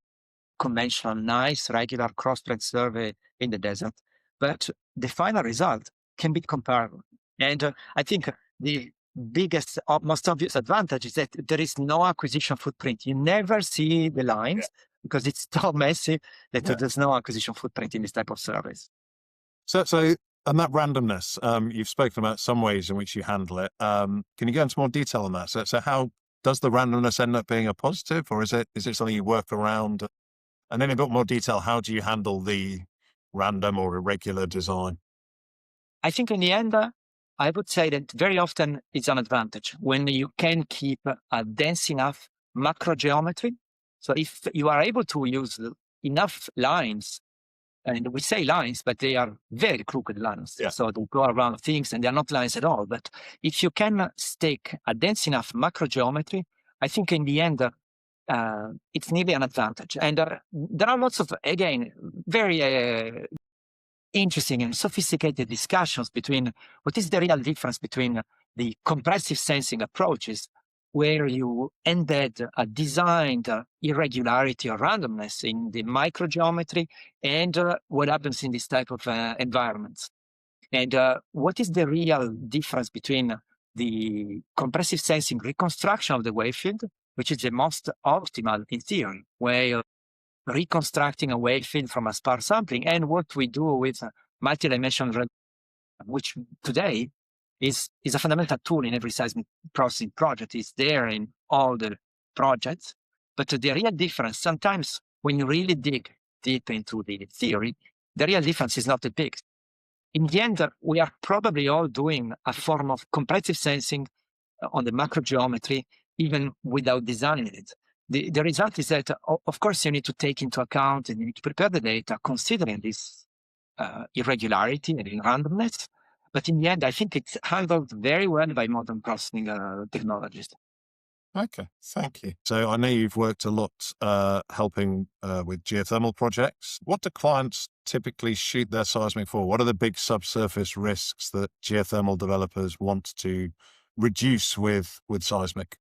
Speaker 2: conventional, nice, regular cross-spread survey in the desert, but the final result can be comparable. And I think the biggest, most obvious advantage is that there is no acquisition footprint. You never see the lines because it's so messy that there's no acquisition footprint in this type of surveys.
Speaker 1: So, and that randomness, you've spoken about some ways in which you handle it. Can you go into more detail on that? So how does the randomness end up being a positive, or is it something you work around? And in a bit more detail, how do you handle the random or irregular design?
Speaker 2: I think in the end, I would say that very often it's an advantage when you can keep a dense enough macro geometry. So if you are able to use enough lines, and we say lines, but they are very crooked lines.
Speaker 1: Yeah.
Speaker 2: So they go around things and they're not lines at all. But if you can stake a dense enough macro geometry, I think in the end, it's nearly an advantage. And there are lots of, again, very interesting and sophisticated discussions between what is the real difference between the compressive sensing approaches, where you embed a designed irregularity or randomness in the microgeometry, and what happens in this type of environments. And what is the real difference between the compressive sensing reconstruction of the wave field, which is the most optimal in theory, where reconstructing a wave field from a sparse sampling, and what we do with multi-dimensional, which today is a fundamental tool in every seismic processing project. It's there in all the projects. But the real difference, sometimes when you really dig deep into the theory, the real difference is not that big. In the end, we are probably all doing a form of compressive sensing on the macro geometry, even without designing it. The result is that, of course, you need to take into account and you need to prepare the data considering this irregularity and randomness. But in the end, I think it's handled very well by modern processing technologies.
Speaker 1: Okay, thank you. So I know you've worked a lot helping with geothermal projects. What do clients typically shoot their seismic for? What are the big subsurface risks that geothermal developers want to reduce with seismic?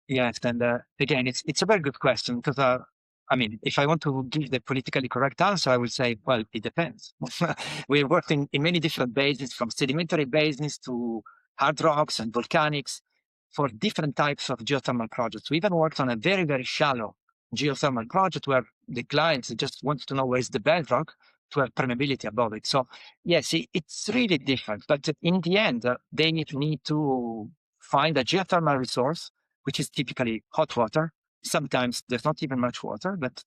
Speaker 2: Yes, and again, it's a very good question because I mean, if I want to give the politically correct answer, I will say, well, it depends. We're working in many different basins, from sedimentary basins to hard rocks and volcanics, for different types of geothermal projects. We even worked on a very, very shallow geothermal project where the clients just wanted to know where is the bedrock to have permeability above it. So yes, it's really different. But in the end, they need to find a geothermal resource, which is typically hot water. Sometimes there's not even much water, but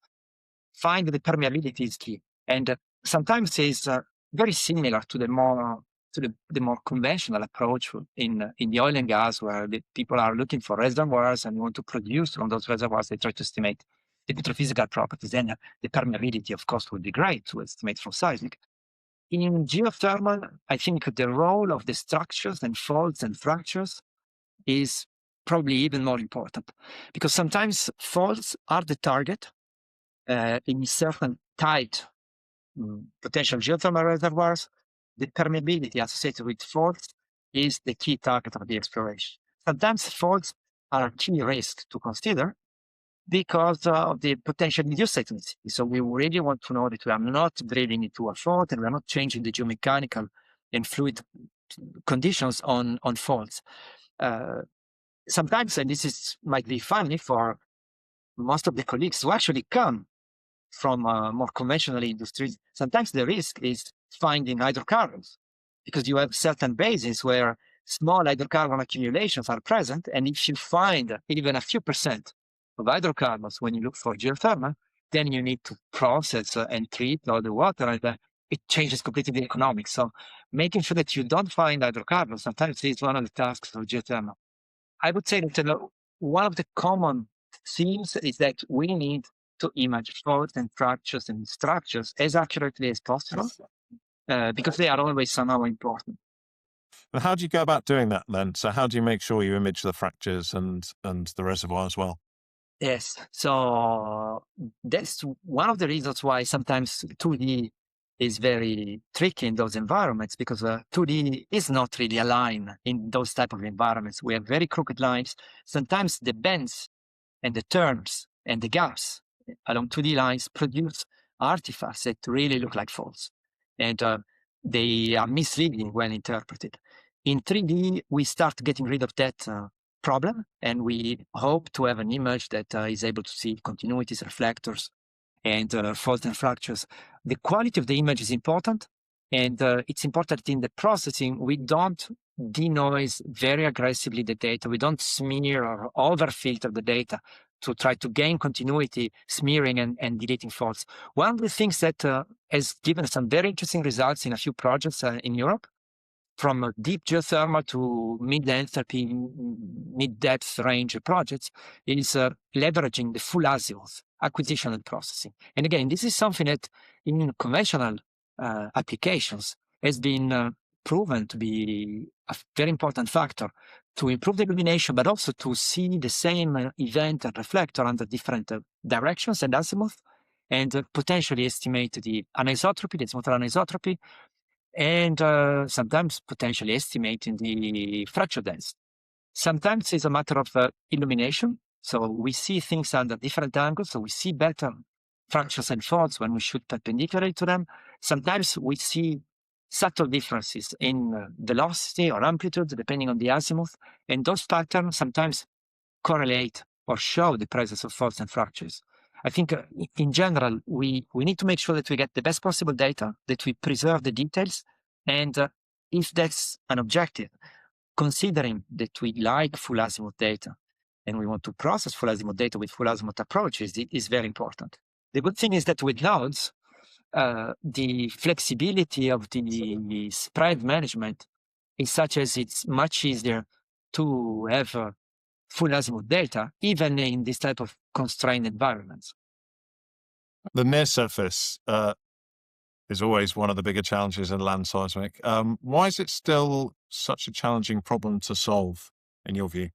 Speaker 2: find the permeability is key. And sometimes it's very similar to the more conventional approach in the oil and gas, where the people are looking for reservoirs and want to produce from those reservoirs. They try to estimate the petrophysical properties. Then the permeability, of course, would be great to estimate from seismic. In geothermal, I think the role of the structures and faults and fractures is probably even more important, because sometimes faults are the target in certain tight potential geothermal reservoirs. The permeability associated with faults is the key target of the exploration. Sometimes faults are a key risk to consider because of the potential induced seismicity. So we really want to know that we are not drilling into a fault and we are not changing the geomechanical and fluid conditions on faults. Sometimes, and this might be funny for most of the colleagues who actually come from more conventional industries, sometimes the risk is finding hydrocarbons, because you have certain basins where small hydrocarbon accumulations are present. And if you find even a few percent of hydrocarbons when you look for geothermal, then you need to process and treat all the water, and it changes completely the economics. So making sure that you don't find hydrocarbons sometimes is one of the tasks of geothermal. I would say that one of the common themes is that we need to image faults and fractures and structures as accurately as possible, because they are always somehow important.
Speaker 1: And how do you go about doing that then? So how do you make sure you image the fractures and the reservoir as well?
Speaker 2: Yes, so that's one of the reasons why sometimes 2D is very tricky in those environments, because 2D is not really aligned in those type of environments. We have very crooked lines. Sometimes the bends and the turns and the gaps along 2D lines produce artifacts that really look like faults, and they are misleading when interpreted. In 3D, we start getting rid of that problem, and we hope to have an image that is able to see continuities, reflectors, and faults and fractures. The quality of the image is important, and it's important in the processing we don't denoise very aggressively the data. We don't smear or over-filter the data to try to gain continuity, smearing and deleting faults. One of the things that has given some very interesting results in a few projects in Europe from deep geothermal to mid-enthalpy, mid-depth range projects is leveraging the full azimuth acquisition and processing. And again, this is something that in conventional applications has been proven to be a very important factor to improve the illumination, but also to see the same event and reflector under different directions and azimuth, and potentially estimate the anisotropy, the azimuthal anisotropy, and sometimes potentially estimating the fracture density. Sometimes it's a matter of illumination. So we see things under different angles, so we see better fractures and faults when we shoot perpendicular to them. Sometimes we see subtle differences in velocity or amplitude, depending on the azimuth, and those patterns sometimes correlate or show the presence of faults and fractures. I think in general, we need to make sure that we get the best possible data, that we preserve the details, and if that's an objective, considering that we like full azimuth data and we want to process full azimuth data with full azimuth approaches, it is very important. The good thing is that with nodes, the flexibility of the spread management is such as it's much easier to have full azimuth data, even in this type of constrained environments.
Speaker 1: The near surface is always one of the bigger challenges in land seismic. Why is it still such a challenging problem to solve, in your view?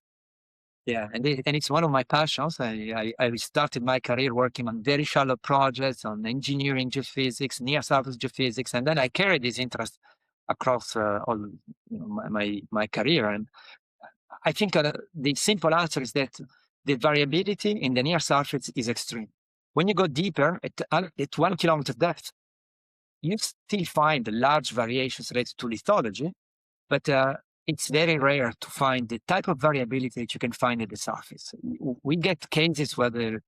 Speaker 2: Yeah, and it's one of my passions. I started my career working on very shallow projects on engineering geophysics, near surface geophysics, and then I carried this interest across all my career. And I think the simple answer is that the variability in the near surface is extreme. When you go deeper at 1 kilometer depth, you still find large variations related to lithology, but it's very rare to find the type of variability that you can find at the surface. We get cases where the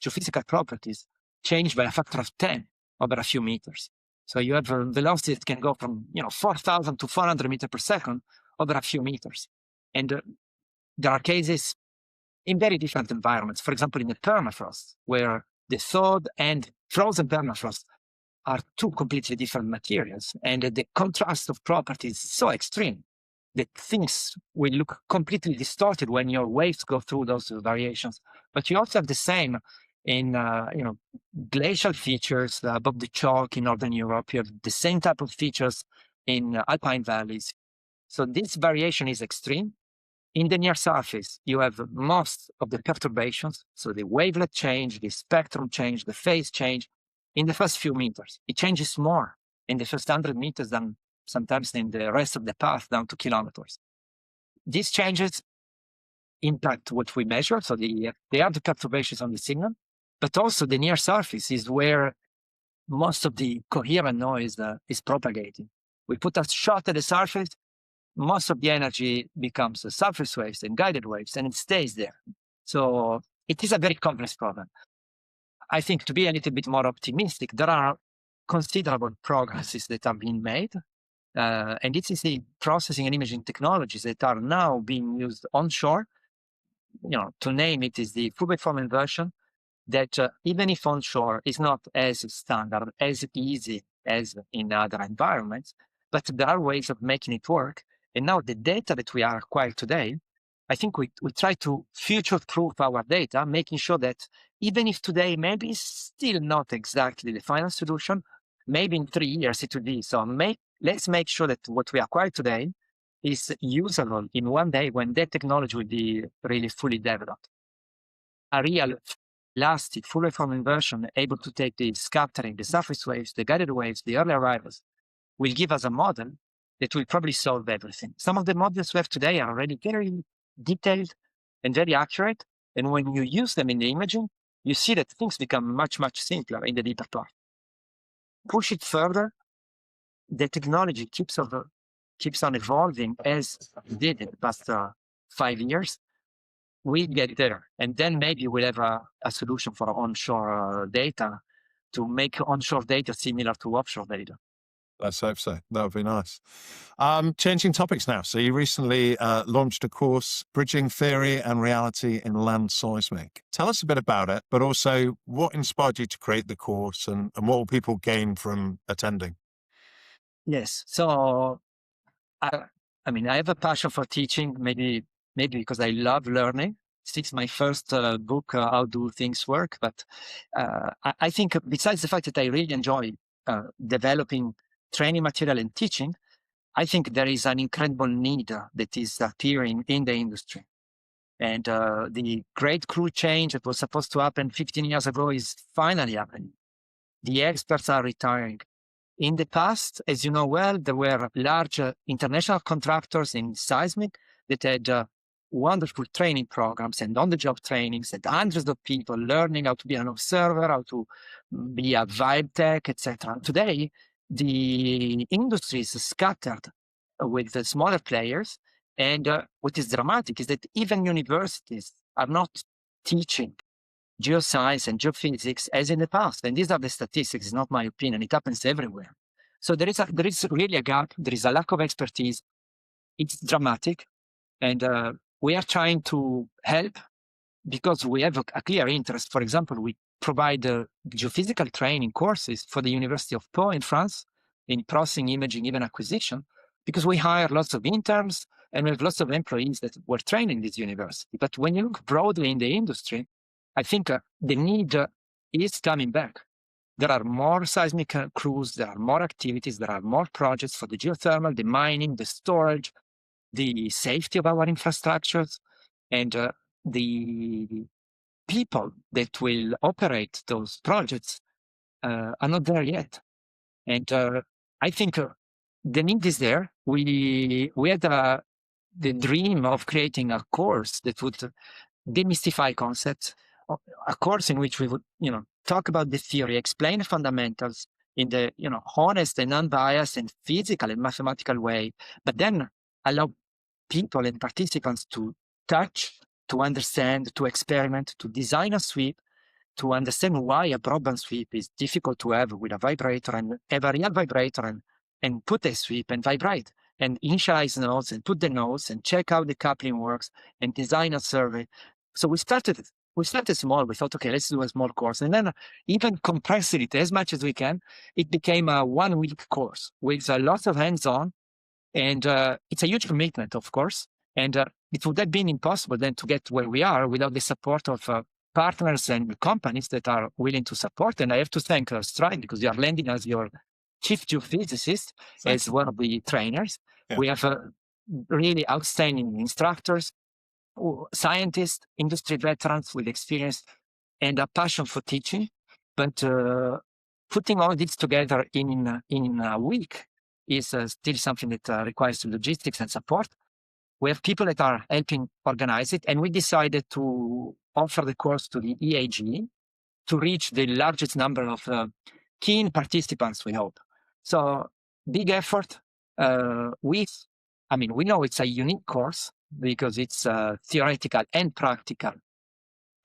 Speaker 2: geophysical properties change by a factor of 10 over a few meters. So you have a velocity that can go from 4,000 to 400 meters per second over a few meters. And there are cases in very different environments. For example, in the permafrost, where the thawed and frozen permafrost are two completely different materials, and the contrast of properties is so extreme that things will look completely distorted when your waves go through those variations. But you also have the same in glacial features above the chalk in Northern Europe. You have the same type of features in alpine valleys. So this variation is extreme. In the near surface, you have most of the perturbations, so the wavelet change, the spectrum change, the phase change, in the first few meters. It changes more in the first 100 meters than sometimes in the rest of the path down to kilometers. These changes impact what we measure, so they are the perturbations on the signal, but also the near surface is where most of the coherent noise is propagating. We put a shot at the surface, most of the energy becomes surface waves and guided waves, and it stays there. So it is a very complex problem. I think, to be a little bit more optimistic, there are considerable progresses that are being made. And this is the processing and imaging technologies that are now being used onshore. To name it is the full waveform inversion, that even if onshore is not as standard, as easy as in other environments, but there are ways of making it work. And now the data that we are acquired today, I think we try to future-proof our data, making sure that even if today maybe it's still not exactly the final solution, maybe in 3 years it will be. So let's make sure that what we acquire today is usable in one day when that technology will be really fully developed. A real lasting full waveform inversion able to take the scattering, the surface waves, the guided waves, the early arrivals, will give us a model that will probably solve everything. Some of the models we have today are already very detailed and very accurate. And when you use them in the imaging, you see that things become much, much simpler in the deeper part. Push it further, the technology keeps on evolving as it did in the past 5 years. We get there, and then maybe we'll have a solution for onshore data to make onshore data similar to offshore data.
Speaker 1: Let's hope so. That would be nice. Changing topics now. So you recently launched a course, Bridging Theory and Reality in Land Seismic. Tell us a bit about it, but also what inspired you to create the course and what will people gain from attending?
Speaker 2: Yes. So I mean, I have a passion for teaching, maybe because I love learning. It's my first book, How Do Things Work. But I think besides the fact that I really enjoy developing training material and teaching, I think there is an incredible need that is appearing in the industry. And the great crew change that was supposed to happen 15 years ago is finally happening. The experts are retiring. In the past, as you know well, there were large international contractors in seismic that had wonderful training programs and on-the-job trainings and hundreds of people learning how to be an observer, how to be a vibe tech, etc. Today, the industry is scattered with the smaller players. And what is dramatic is that even universities are not teaching geoscience and geophysics as in the past. And these are the statistics, it's not my opinion. It happens everywhere. So there is really a gap. There is a lack of expertise. It's dramatic. And we are trying to help because we have a clear interest. For example, we provide geophysical training courses for the University of Po in France in processing, imaging, even acquisition, because we hire lots of interns and we have lots of employees that were trained in this university. But when you look broadly in the industry, I think the need is coming back. There are more seismic crews, there are more activities, there are more projects for the geothermal, the mining, the storage, the safety of our infrastructures, and the people that will operate those projects are not there yet. And I think the need is there. We had the dream of creating a course that would demystify concepts, a course in which we would, talk about the theory, explain the fundamentals in the, honest and unbiased and physical and mathematical way, but then allow people and participants to touch, to understand, to experiment, to design a sweep, to understand why a broadband sweep is difficult to have with a vibrator and have a real vibrator and put a sweep and vibrate and initialize nodes and put the nodes and check how the coupling works and design a survey. So we started small. We thought, okay, let's do a small course. And then even compressed it as much as we can. It became a 1-week course with lots of hands-on. And it's a huge commitment, of course. And it would have been impossible then to get where we are without the support of partners and companies that are willing to support. And I have to thank Stride because you are lending us your chief geophysicist as one of the trainers. Yeah. We have really outstanding instructors, scientists, industry veterans with experience and a passion for teaching. But putting all this together in a week is still something that requires logistics and support. We have people that are helping organize it, and we decided to offer the course to the EAG to reach the largest number of keen participants, we hope. So big effort. We know it's a unique course because it's theoretical and practical,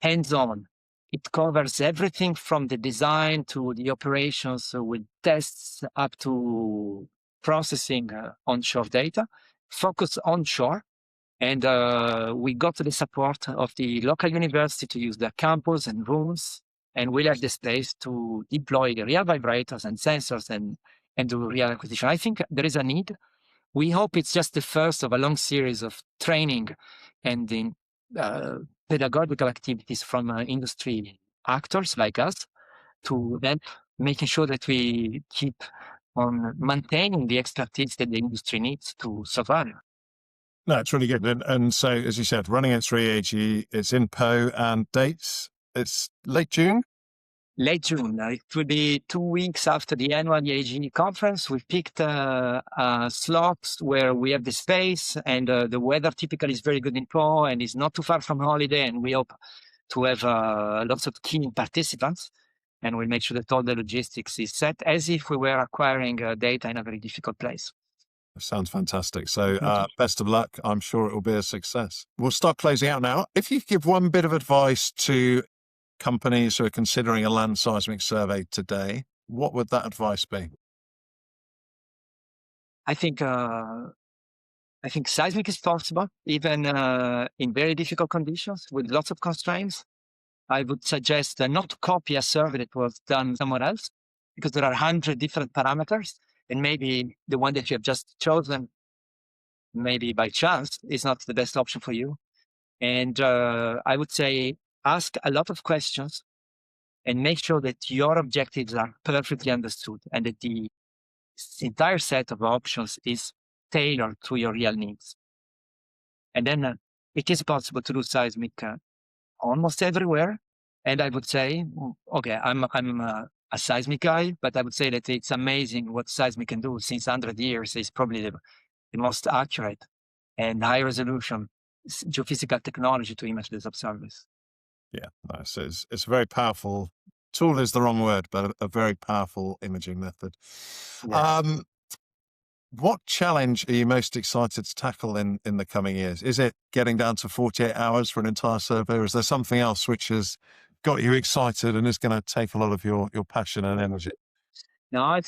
Speaker 2: hands-on. It covers everything from the design to the operations with tests up to processing onshore data, focus onshore. And we got the support of the local university to use their campus and rooms, and we'll have the space to deploy the real vibrators and sensors and do real acquisition. I think there is a need. We hope it's just the first of a long series of training and in pedagogical activities from industry actors like us to then making sure that we keep on maintaining the expertise that the industry needs to survive.
Speaker 1: No, it's really good. And so, as you said, running it through EAG, it's in Po, and dates, it's late June?
Speaker 2: Late June. It will be 2 weeks after the annual EAG conference. We picked slots where we have the space and the weather typically is very good in Po and is not too far from holiday. And we hope to have lots of keen participants. And we'll make sure that all the logistics is set as if we were acquiring data in a very difficult place.
Speaker 1: Sounds fantastic. So best of luck. I'm sure it will be a success. We'll start closing out now. If you could give one bit of advice to companies who are considering a land seismic survey today, what would that advice be?
Speaker 2: I think seismic is possible, even in very difficult conditions with lots of constraints. I would suggest not to copy a survey that was done somewhere else, because there are 100 different parameters, and maybe the one that you have just chosen maybe by chance is not the best option for you. And I would say ask a lot of questions and make sure that your objectives are perfectly understood and that the entire set of options is tailored to your real needs. And then it is possible to do seismic almost everywhere. And I would say, okay, I'm a seismic guy, but I would say that it's amazing what seismic can do. Since 100 years is probably the most accurate and high resolution geophysical technology to image the subsurface.
Speaker 1: Yeah, no, so it's a very powerful tool is the wrong word, but a very powerful imaging method.
Speaker 2: Yeah.
Speaker 1: What challenge are you most excited to tackle in the coming years? Is it getting down to 48 hours for an entire survey, or is there something else which has got you excited and is going to take a lot of your passion and energy?
Speaker 2: No, I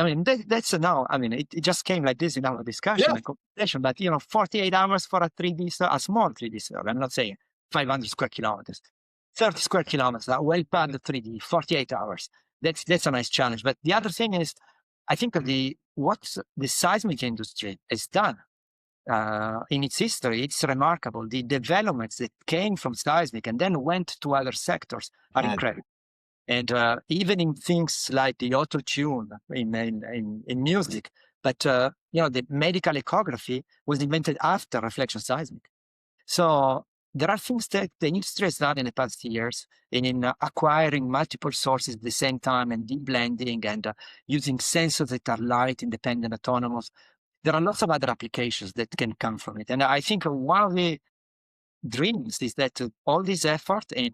Speaker 2: mean, that's now, I mean, it just came like this in our discussion
Speaker 1: Yeah.
Speaker 2: and conversation, but 48 hours for a 3D, a small 3D survey. I'm not saying 500 square kilometers, 30 square kilometers, a well-padded 3D, 48 hours. That's a nice challenge. But the other thing is, I think what the seismic industry has done in its history, it's remarkable. The developments that came from seismic and then went to other sectors are incredible. And even in things like the auto tune in music, but the medical echography was invented after reflection seismic. So there are things that the industry has done in the past years in acquiring multiple sources at the same time and deep blending and using sensors that are light, independent, autonomous. There are lots of other applications that can come from it. And I think one of the dreams is that all this effort in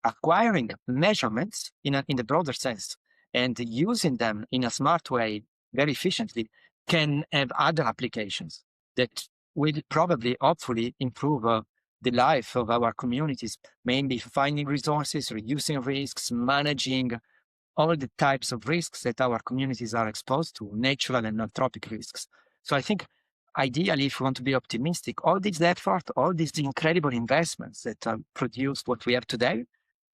Speaker 2: acquiring measurements in the broader sense and using them in a smart way very efficiently can have other applications that will probably, hopefully, improve the life of our communities, mainly finding resources, reducing risks, managing all the types of risks that our communities are exposed to, natural and anthropic risks. So I think ideally, if we want to be optimistic, all this effort, all these incredible investments that produce what we have today,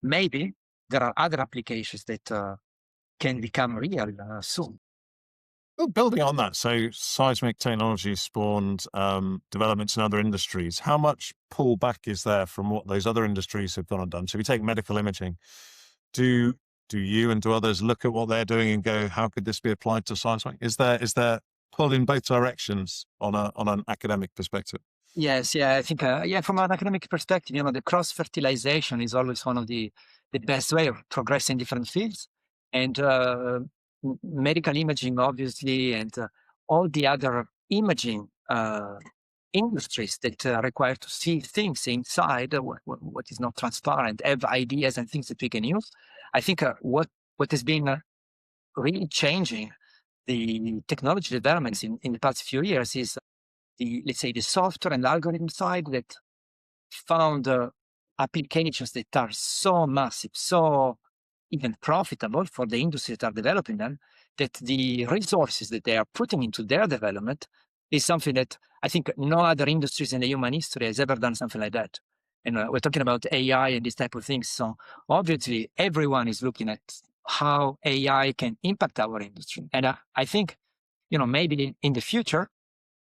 Speaker 2: maybe there are other applications that can become real soon.
Speaker 1: Well, building on that, so seismic technology spawned developments in other industries. How much pullback is there from what those other industries have gone and done? So if you take medical imaging, do you and do others look at what they're doing and go, how could this be applied to seismic? Is there pull in both directions on an academic perspective?
Speaker 2: Yes, yeah, I think, from an academic perspective, the cross-fertilization is always one of the best way of progressing different fields. And medical imaging, obviously, and all the other imaging industries that require to see things inside what is not transparent, have ideas and things that we can use. I think what has been really changing the technology developments in the past few years is let's say the software and algorithm side that found applications that are so massive, so even profitable for the industries that are developing them, that the resources that they are putting into their development is something that I think no other industries in the human history has ever done something like that. And we're talking about AI and these type of things. So obviously everyone is looking at how AI can impact our industry. And I think, maybe in the future,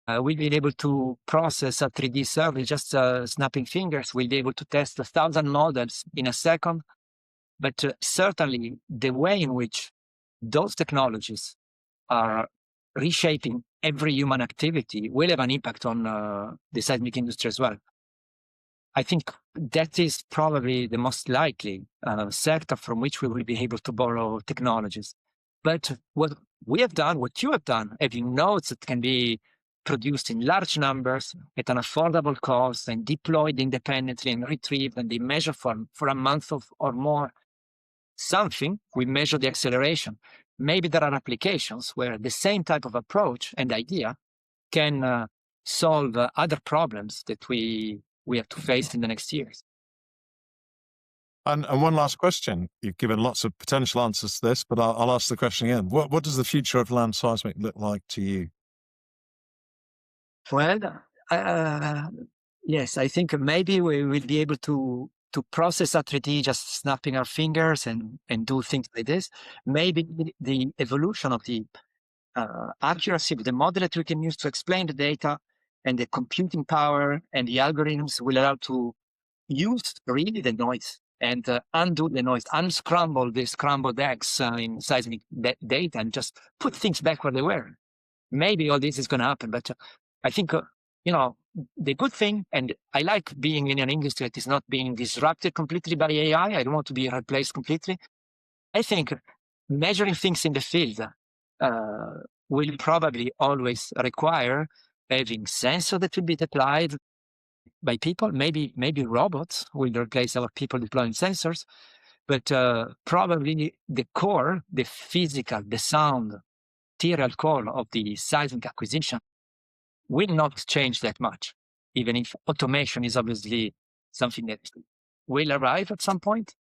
Speaker 2: we'll be able to process a 3D survey, just snapping fingers. We'll be able to test 1,000 models in a second. But certainly the way in which those technologies are reshaping every human activity will have an impact on the seismic industry as well. I think that is probably the most likely sector from which we will be able to borrow technologies. But what we have done, what you have done, having nodes that can be produced in large numbers at an affordable cost and deployed independently and retrieved and be measured for a month or more, we measure the acceleration. Maybe there are applications where the same type of approach and idea can solve other problems that we have to face in the next years.
Speaker 1: And one last question. You've given lots of potential answers to this, but I'll ask the question again. What does the future of land seismic look like to you?
Speaker 2: Well, yes, I think maybe we will be able to process a 3D just snapping our fingers and do things like this. Maybe the evolution of the accuracy, but the model that we can use to explain the data and the computing power and the algorithms will allow to use really the noise and undo the noise, unscramble the scrambled eggs in seismic data and just put things back where they were. Maybe all this is going to happen, but I think, the good thing, and I like being in an industry that is not being disrupted completely by AI. I don't want to be replaced completely. I think measuring things in the field will probably always require having sensors that will be applied by people. Maybe robots will replace our people deploying sensors, but probably the core, the physical, the sound, material core of the seismic acquisition will not change that much, even if automation is obviously something that will arrive at some point.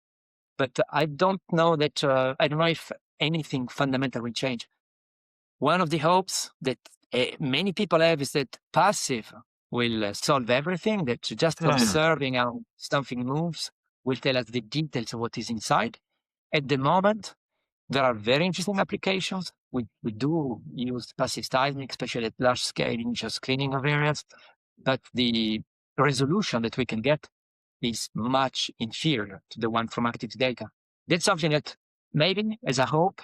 Speaker 2: But I don't know that, I don't know if anything fundamental will change. One of the hopes that many people have is that passive will solve everything, that just observing how something moves will tell us the details of what is inside. At the moment, there are very interesting applications. We do use passive seismic, especially at large scale in just cleaning of areas, but the resolution that we can get is much inferior to the one from active data. That's something that maybe, as a hope,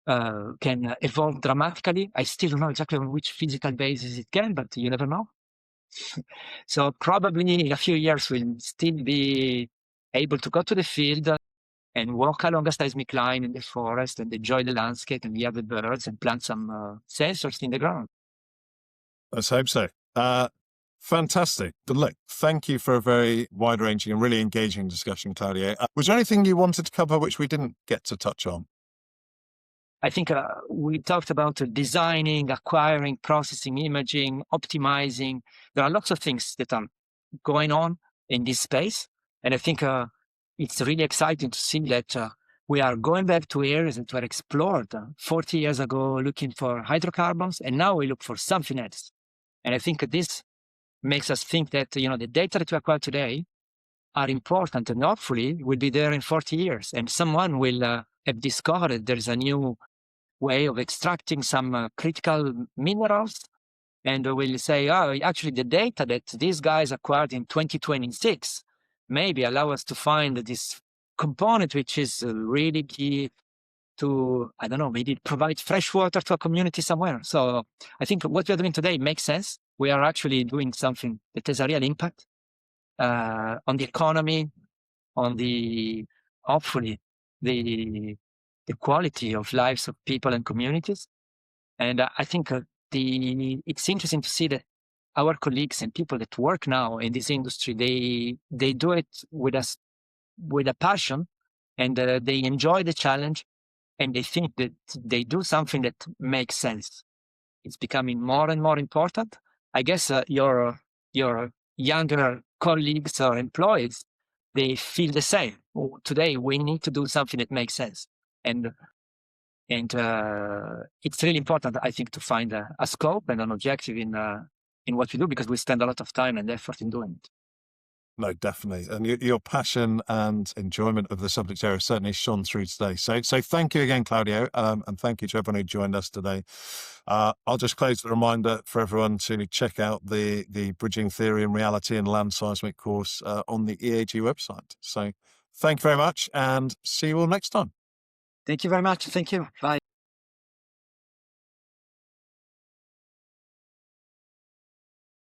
Speaker 2: can evolve dramatically. I still don't know exactly on which physical basis it can, but you never know. So probably in a few years, we'll still be able to go to the field and walk along a seismic line in the forest and enjoy the landscape and hear the birds and plant some sensors in the ground.
Speaker 1: Let's hope so. Fantastic. But look, thank you for a very wide-ranging and really engaging discussion, Claudio. Was there anything you wanted to cover which we didn't get to touch on?
Speaker 2: I think we talked about designing, acquiring, processing, imaging, optimizing. There are lots of things that are going on in this space. And I think it's really exciting to see that we are going back to areas that were explored 40 years ago, looking for hydrocarbons, and now we look for something else. And I think this makes us think that, the data that we acquire today are important and hopefully will be there in 40 years. And someone will have discovered there is a new way of extracting some critical minerals, and will say, oh, actually the data that these guys acquired in 2026 maybe allow us to find this component which is really key to, I don't know, maybe provide fresh water to a community somewhere. So I think what we're doing today makes sense. We are actually doing something that has a real impact on the economy, on the, hopefully, the quality of lives of people and communities. And I think it's interesting to see that our colleagues and people that work now in this industry, they do it with a passion, and they enjoy the challenge, and they think that they do something that makes sense. It's becoming more and more important. I guess your younger colleagues or employees, they feel the same. Oh, today we need to do something that makes sense, and it's really important, I think, to find a scope and an objective in what we do, because we spend a lot of time and effort in doing it.
Speaker 1: No, definitely. And your passion and enjoyment of the subject area certainly shone through today. So thank you again, Claudio, and thank you to everyone who joined us today. I'll just close with a reminder for everyone to check out the Bridging Theory and Reality and Land Seismic course on the EAG website. So thank you very much, and see you all next time.
Speaker 2: Thank you very much. Thank you. Bye.